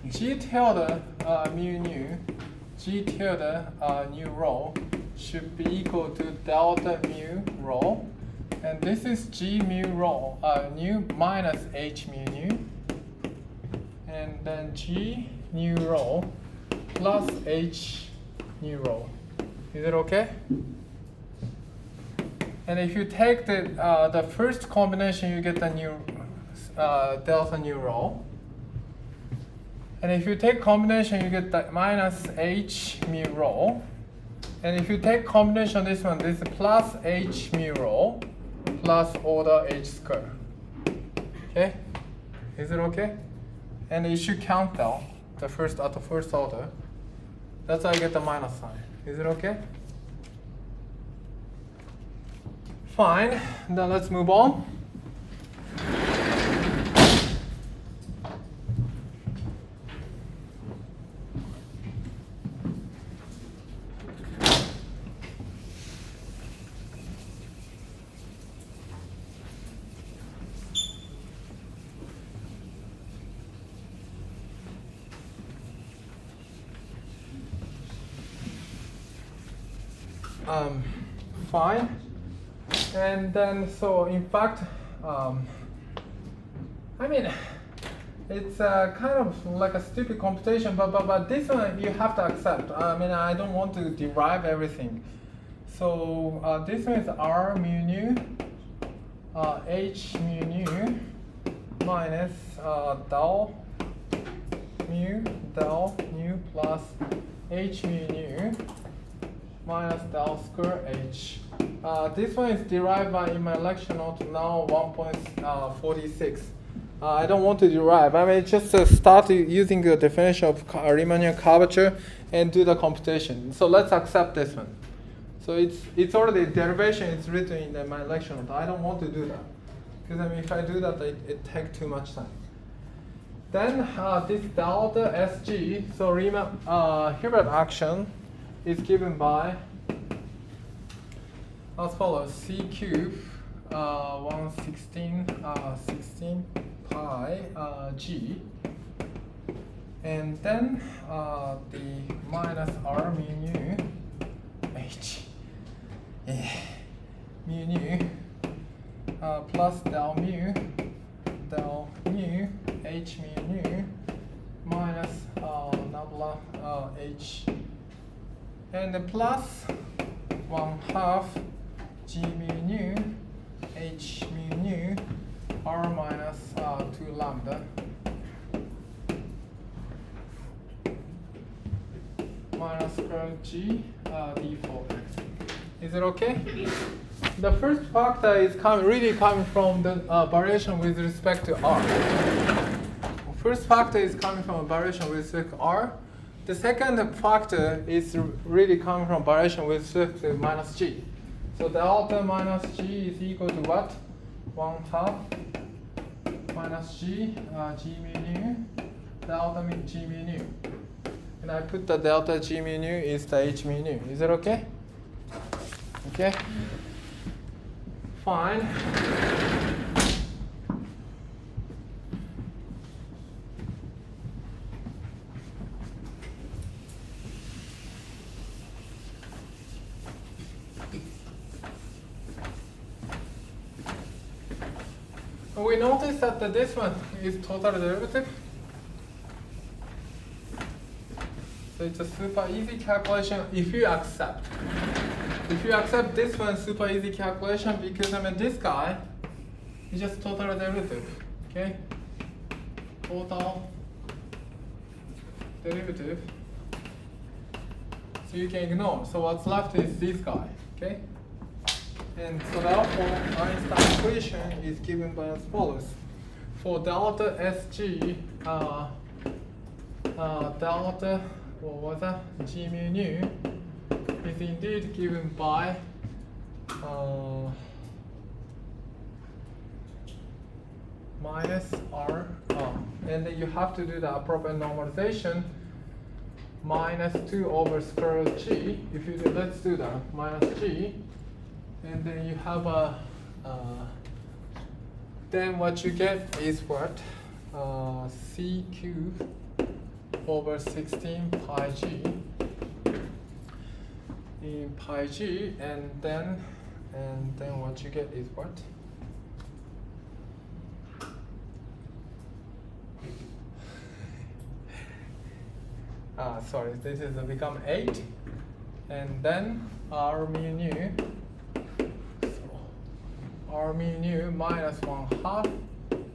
G tilde mu nu, G tilde nu rho should be equal to delta mu rho, and this is G mu rho nu minus H mu nu, and then G nu rho plus H nu rho. Is it okay? And if you take the first combination, you get the new delta nu rho. And if you take combination, you get the minus H mu rho. And if you take combination of this one, this is plus H mu rho plus order H square. Okay? Is it okay? And you should cancel the first at the first order. That's how I get the minus sign. Is it okay? Fine. Then let's move on. Fine. And then, so in fact, I mean, it's kind of like a stupid computation, but this one you have to accept. I mean, I don't want to derive everything. So this one is R mu nu, H mu nu minus del mu plus H mu nu minus del square H. This one is derived in my lecture note now 1.46. I don't want to derive. I mean, just start using the definition of Riemannian curvature and do the computation. So let's accept this one. So it's already derivation is written in my lecture note. I don't want to do that because I mean, if I do that, it takes too much time. Then this delta SG. So Riemann Hilbert action is given by as follows: C cube 116 16 pi G, and then the minus R mu nu H mu nu plus del mu H mu nu minus nabla H, and the plus 1/2 G mu nu H mu nu R minus 2 lambda minus square G d for x. Is it okay? The first factor is really coming from the variation with respect to R. First factor is coming from a variation with respect to R. The second factor is really coming from variation with respect to minus g. So delta minus g is equal to what? 1/2 minus g, g mu nu, delta g mu nu. And I put the delta g mu nu is the h mu nu. Is it okay? Okay? Fine. We notice that this one is total derivative. So it's a super easy calculation if you accept. If you accept this one, super easy calculation, because I mean this guy is just total derivative. Okay? Total derivative. So you can ignore. So what's left is this guy. Okay? And so therefore, Einstein's equation is given by as follows. For delta Sg, delta, what was that? G mu nu is indeed given by minus R, and then you have to do the appropriate normalization, minus 2 over square root g. If you do, let's do that, minus g. And then you have a, then what you get is what? C cubed over 16 pi g in pi g, and then what you get is what? Sorry, this is become 8, and then R mu nu. R mu nu minus 1/2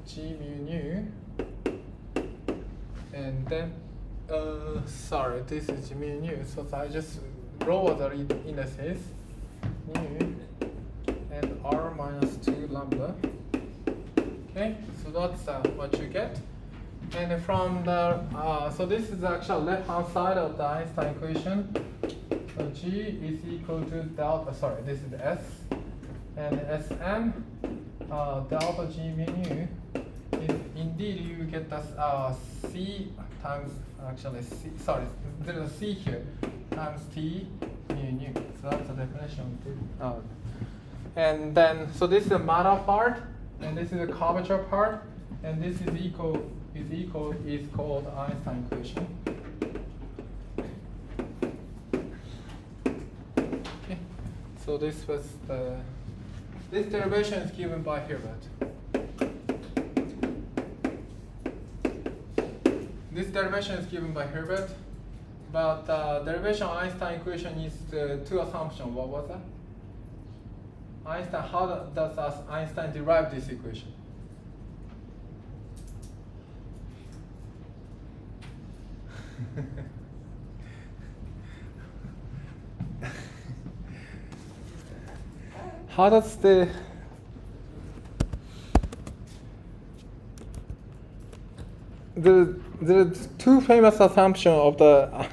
G mu nu, and then sorry, this is G mu nu, so I just lower the indices nu and R minus 2 lambda. Okay, so that's what you get. And from the so this is actually left hand side of the Einstein equation. So G is equal to delta. Sorry, this is S. And Sm delta G mu nu is indeed you get the C times actually C, sorry, there is a C here times T mu nu. So that's the definition. And then so this is the matter part, and this is the curvature part, and this is called Einstein equation. Okay. So this was this derivation is given by Hilbert. This derivation is given by Hilbert, but derivation of Einstein equation is two assumptions. What was that? Einstein, how does Einstein derive this equation? How does the two famous assumptions of the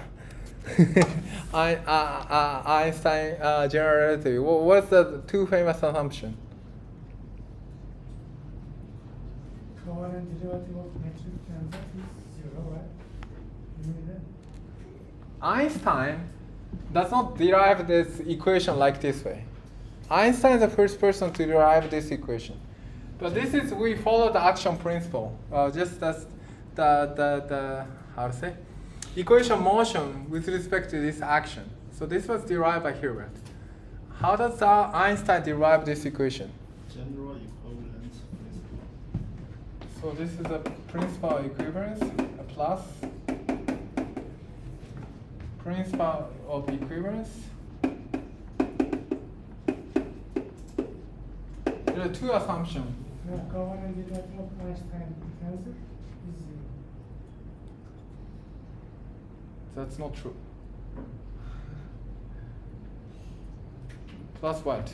Einstein general relativity? What's the two famous assumptions? Covariant derivative of metric tensor is 0, right? You mean that? Einstein does not derive this equation like this way. Einstein is the first person to derive this equation. But this is, we follow the action principle. Just as the how to say? Equation motion with respect to this action. So this was derived by Hilbert. How does Einstein derive this equation? General equivalence principle. So this is a principle of equivalence, a plus principle of equivalence. There are two assumptions. The covariant derivative of Einstein tensor is 0. That's not true. Plus what?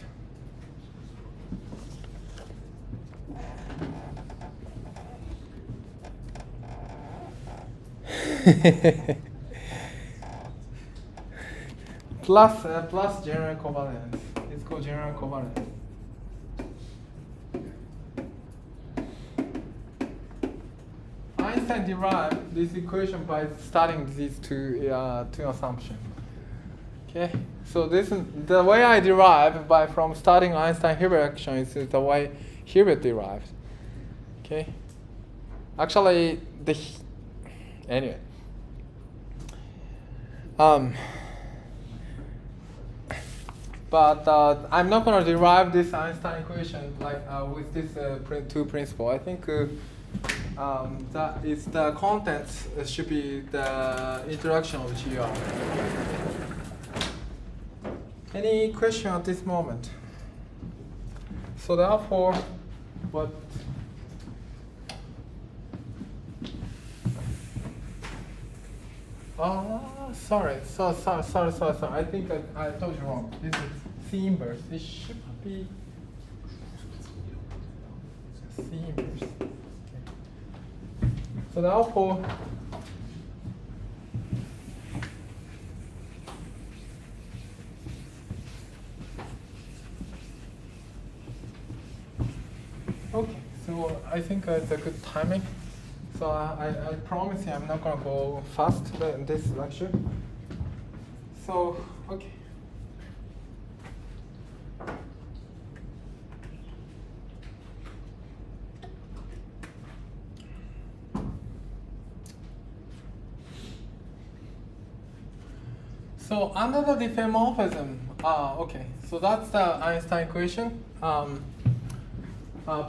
plus general covariance. It's called general covariance. Einstein derived this equation by starting these two assumptions. Okay, so this is the way I derive from starting Einstein-Hilbert action is the way Hilbert derived. Okay, actually anyway. But I'm not going to derive this Einstein equation like with this two principle. I think that is the contents should be the introduction of GR. Any question at this moment? So therefore, what? Sorry. I think I told you wrong. This is C inverse. This should be C inverse. Okay. So therefore, okay. So I think it's a good timing. So I promise you I'm not going to go fast in this lecture. So, okay. So under the diffeomorphism, okay, so that's the Einstein equation.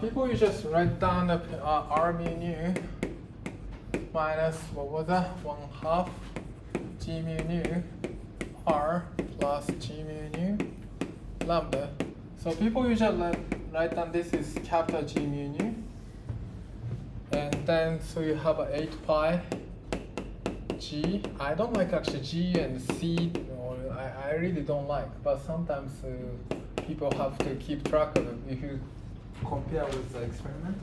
People you just write down the R mu nu minus, what was that? 1/2 G mu nu R plus G mu nu lambda. So people usually write down this is capital G mu nu. And then, so you have a 8 pi G. I don't like actually G and C, or I really don't like, but sometimes people have to keep track of it if you compare with the experiment.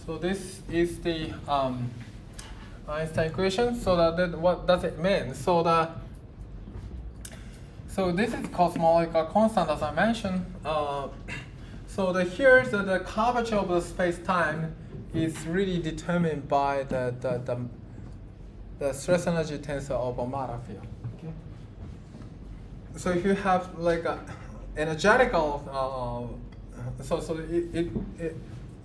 So this is the Einstein equation. So that what does it mean? So this is cosmological constant, as I mentioned. So here the curvature of the space-time is really determined by the stress energy tensor of a matter field. Okay. So if you have like a energetical, so it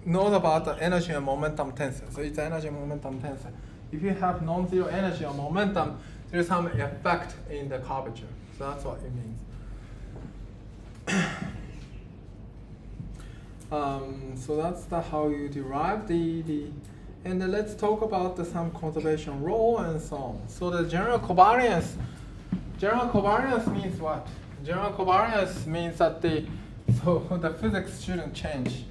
knows about the energy and momentum tensor. So it's energy and momentum tensor. If you have non-zero energy or momentum, there's some effect in the curvature. So that's what it means. So that's how you derive and then let's talk about some conservation role and so on. So the general covariance means what? General covariance means that the physics shouldn't change.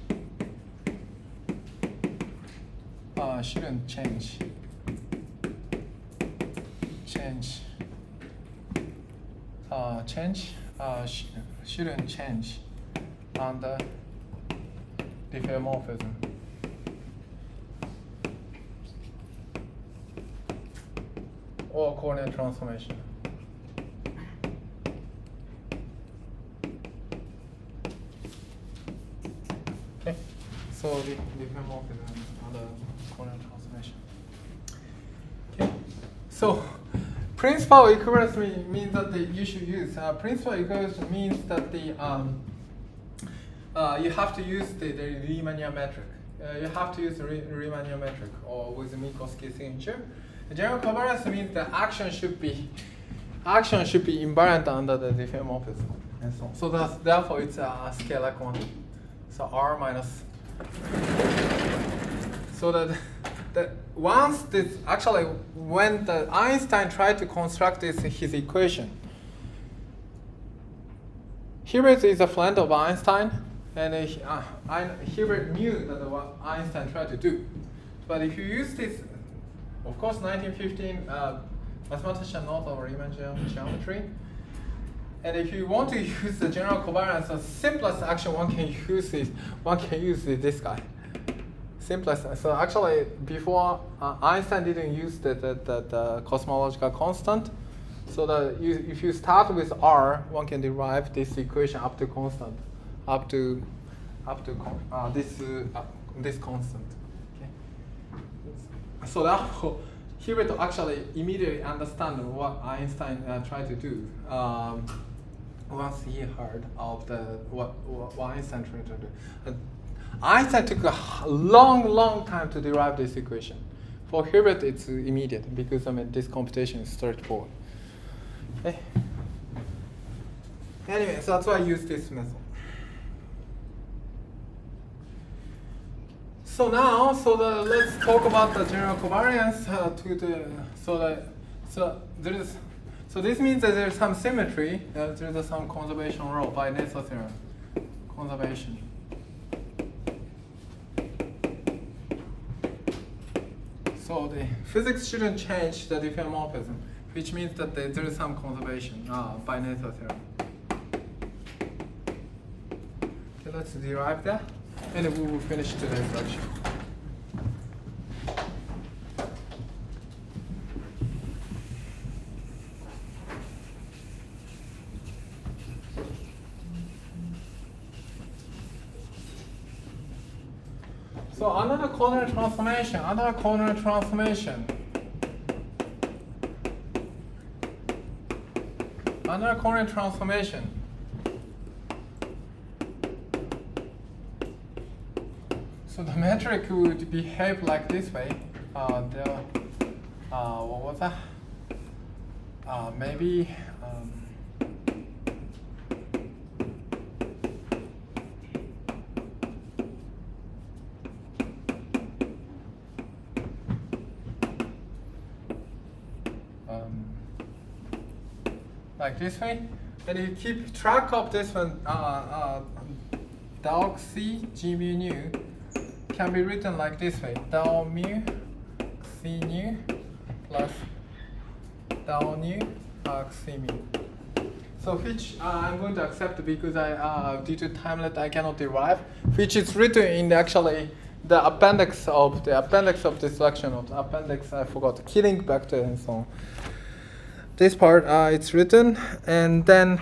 Shouldn't change. Shouldn't change under diffeomorphism. Or coordinate transformation. Okay, so the diffeomorphism under coordinate transformation. Okay, so principal equivalence means that you should use principal equivalence means that you have to use the Riemannian metric. You have to use the Riemannian metric or with the Minkowski signature. The general covariance means the action should be invariant under the diffeomorphism and so on. So therefore it's a scalar quantity. So R minus. So that once this actually when the Einstein tried to construct his equation, Hilbert is a friend of Einstein, and Hilbert knew that what Einstein tried to do. But if you use this, of course, 1915 mathematician knows of Riemann geometry. And if you want to use the general covariance, the simplest action one can use this guy. Simplest. So actually, before Einstein didn't use the cosmological constant, So that if you start with R, one can derive this equation up to constant, this constant. Okay. So therefore, here we to actually immediately understand what Einstein tried to do. Once he heard of what Einstein tried to do. Einstein took a long time to derive this equation. For Hilbert, it's immediate because this computation is straightforward. Okay. Anyway, so that's why I use this method. So now, let's talk about the general covariance So this means that there's some symmetry. There's some conservation rule by Nassau theorem. Conservation. So the physics shouldn't change the diffeomorphism, which means that there is some conservation by Nassau theorem. Okay, let's derive that, and we will finish today's lecture. So another coordinate transformation. So the metric would behave like this way. What was that? Maybe. Like this way, and you keep track of this one. Del C G mu nu can be written like this way: del mu C nu plus del nu C mu. So which I'm going to accept because due to time limit I cannot derive, which is written in actually the appendix of this section of the appendix. I forgot, killing vector and so on. This part it's written, and then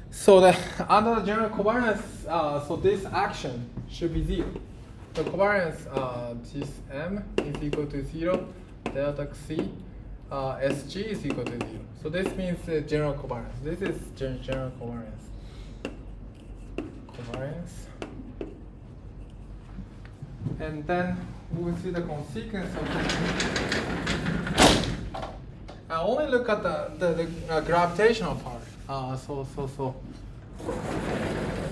so the under the general covariance, so this action should be 0. The covariance this M is equal to 0, delta C SG is equal to 0. So this means the general covariance. This is general covariance. And then we will see the consequence of this. I only look at the gravitational part. So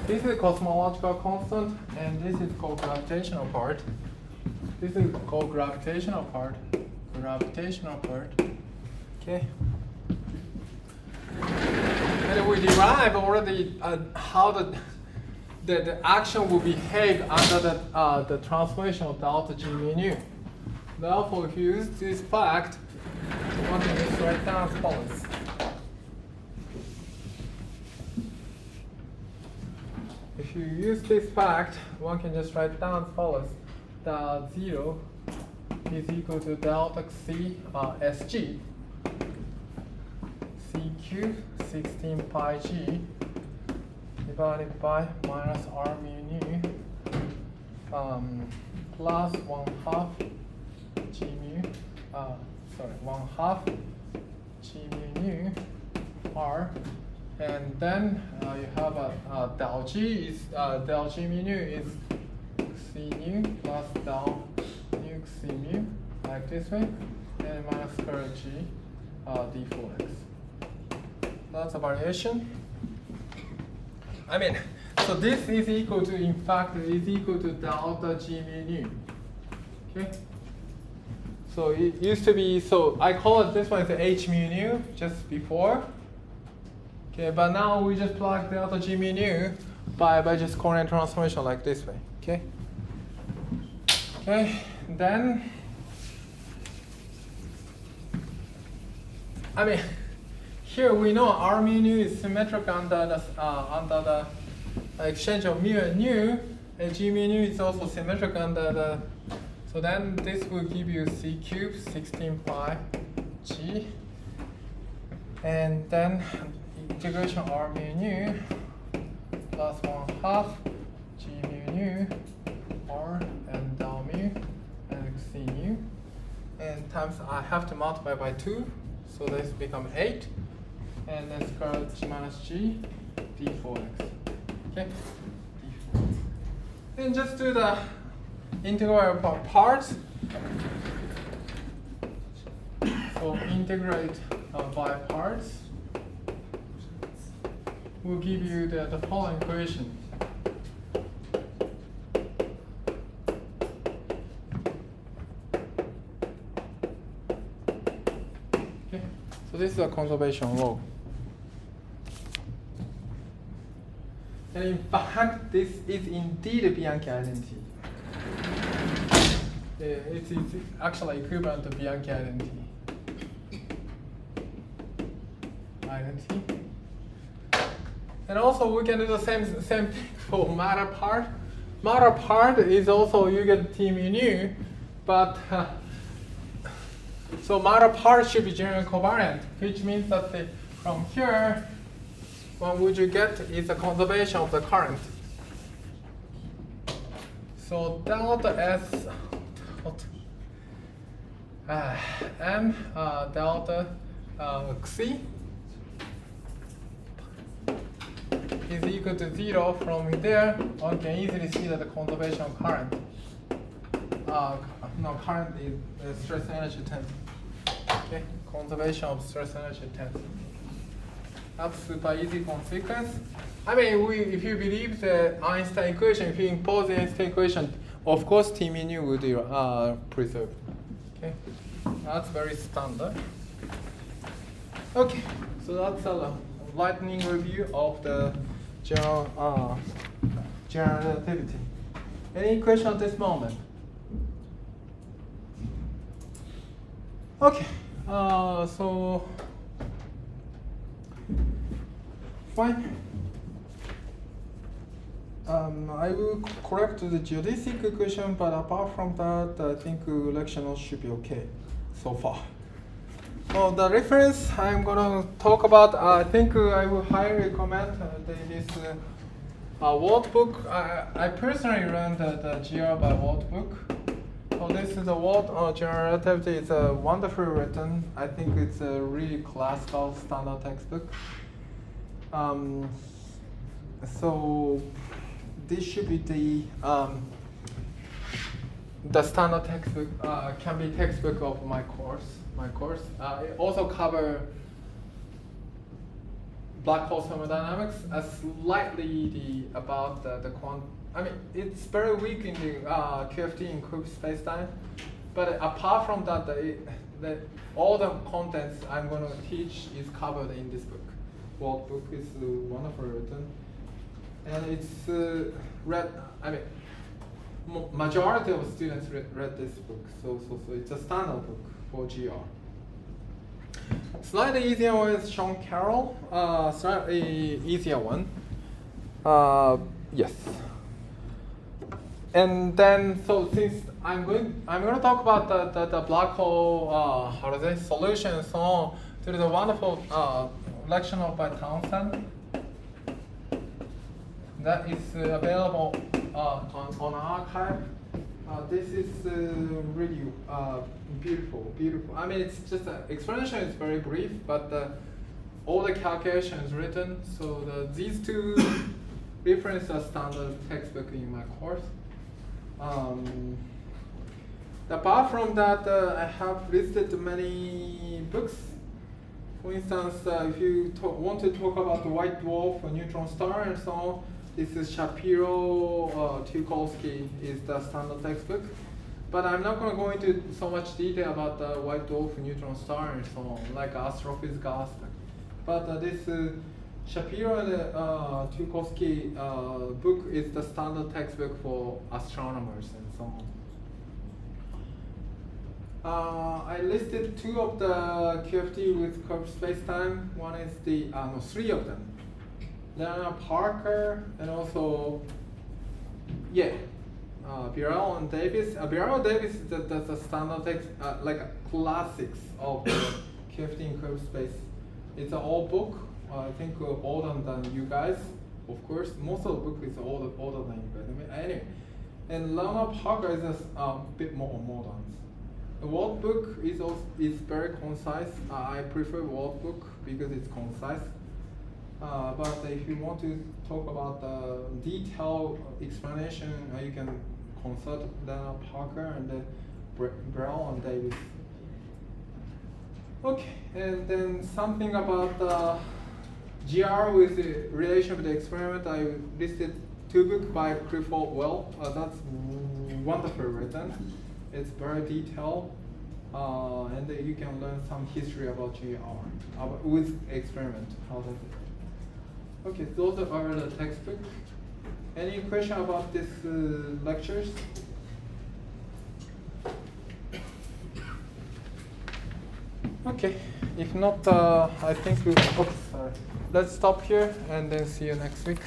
this is cosmological constant, and this is called gravitational part. This is called gravitational part. Okay. And we derive already how the action will behave under the transformation of delta G mu nu. Therefore, if you use this fact, one can just write down as follows. If you use this fact, one can just write down as follows. That 0 is equal to delta C SG C cubed 16 pi G divided by minus R mu nu plus 1/2 G mu 1/2 G mu nu R, and then you have del G mu nu is C nu plus del nu C mu, like this way, and minus square G d4x. That's a variation. So this is equal to, in fact, is equal to delta G mu nu. Okay. So it used to be, so I call it, this one is H mu nu just before. Okay, but now we just plug delta G mu nu by just coordinate transformation like this way. Okay. Okay, then here we know R mu nu is symmetric under the exchange of mu and nu, and G mu nu is also symmetric under the. So then this will give you C cubed 16 pi G, And then integration R mu nu plus 1/2 G mu nu R and del mu and C mu. And times I have to multiply by 2, so this becomes 8. And then square G minus G d4x. Okay? D4. And just do the integral by parts. So integrate by parts will give you the following equation. Okay, so this is a conservation law. And in fact, this is indeed a Bianchi identity. It is actually equivalent to Bianchi identity. And also we can do the same thing for matter part. Matter part is also you get T mu nu, but so matter part should be generally covariant, which means that from here, what would you get is a conservation of the current. So delta S M delta Xc is equal to 0. From there, one can easily see that the conservation of current. Current is stress energy tensor. Okay, conservation of stress energy tensor. That's super easy consequence. I mean, if you believe the Einstein equation, if you impose the Einstein equation, of course T mu nu would be preserved. Okay, that's very standard. Okay, so that's a lightning review of the general relativity. Any question at this moment? Okay, so fine. I will correct the geodesic equation, but apart from that, I think lecture notes should be okay so far. Oh, the reference I'm gonna talk about, I think I will highly recommend this Walt book. I personally learned the GR by Walt book. So this is the Walt General Relativity. It's wonderfully written. I think it's a really classical standard textbook. So this should be the standard textbook, can be textbook of my course. It also cover black hole thermodynamics, slightly about the quantum. I mean, it's very weak in the QFT in curved spacetime, but apart from that, all the contents I'm going to teach is covered in this book. Walt book is wonderfully written, and it's read. I mean, majority of students read this book, so it's a standard book for GR. Slightly easier one is Sean Carroll. Slightly easier one. Yes. And then, so since I'm going to talk about the black hole solution and so on. There is a wonderful lecture note by Townsend that is available on archive. This is really beautiful. I mean, it's just explanation is very brief, but all the calculation is written. So these two references are standard textbook in my course. Apart from that, I have listed many books. For instance, if you want to talk about the white dwarf or neutron star and so on, this is Shapiro, Tucholsky is the standard textbook. But I'm not going to go into so much detail about the white dwarf, neutron star, and so on, like astrophysical aspect. But this Shapiro and Tucholsky book is the standard textbook for astronomers and so on. I listed two of the QFT with curved spacetime. One is three of them. Leonard Parker and also, Birrell and Davis. Birrell and Davis is the standard text, like classics of the QFT in curved space. It's an old book. I think older than you guys, of course. Most of the book is older than you guys. I mean, anyway, and Lana Parker is a bit more modern. The Word book is very concise. I prefer Word book because it's concise. But if you want to talk about the detailed explanation, you can consult Lana Parker and Brown and Davis. Okay, and then something about the GR with the relation with the experiment. I listed 2 books by Clifford Well. That's wonderfully written. It's very detailed, and you can learn some history about GR with experiment. How does it? Okay, those are the textbooks. Any question about these lectures? Okay, if not, I think we'll. Oops, sorry. Let's stop here and then see you next week.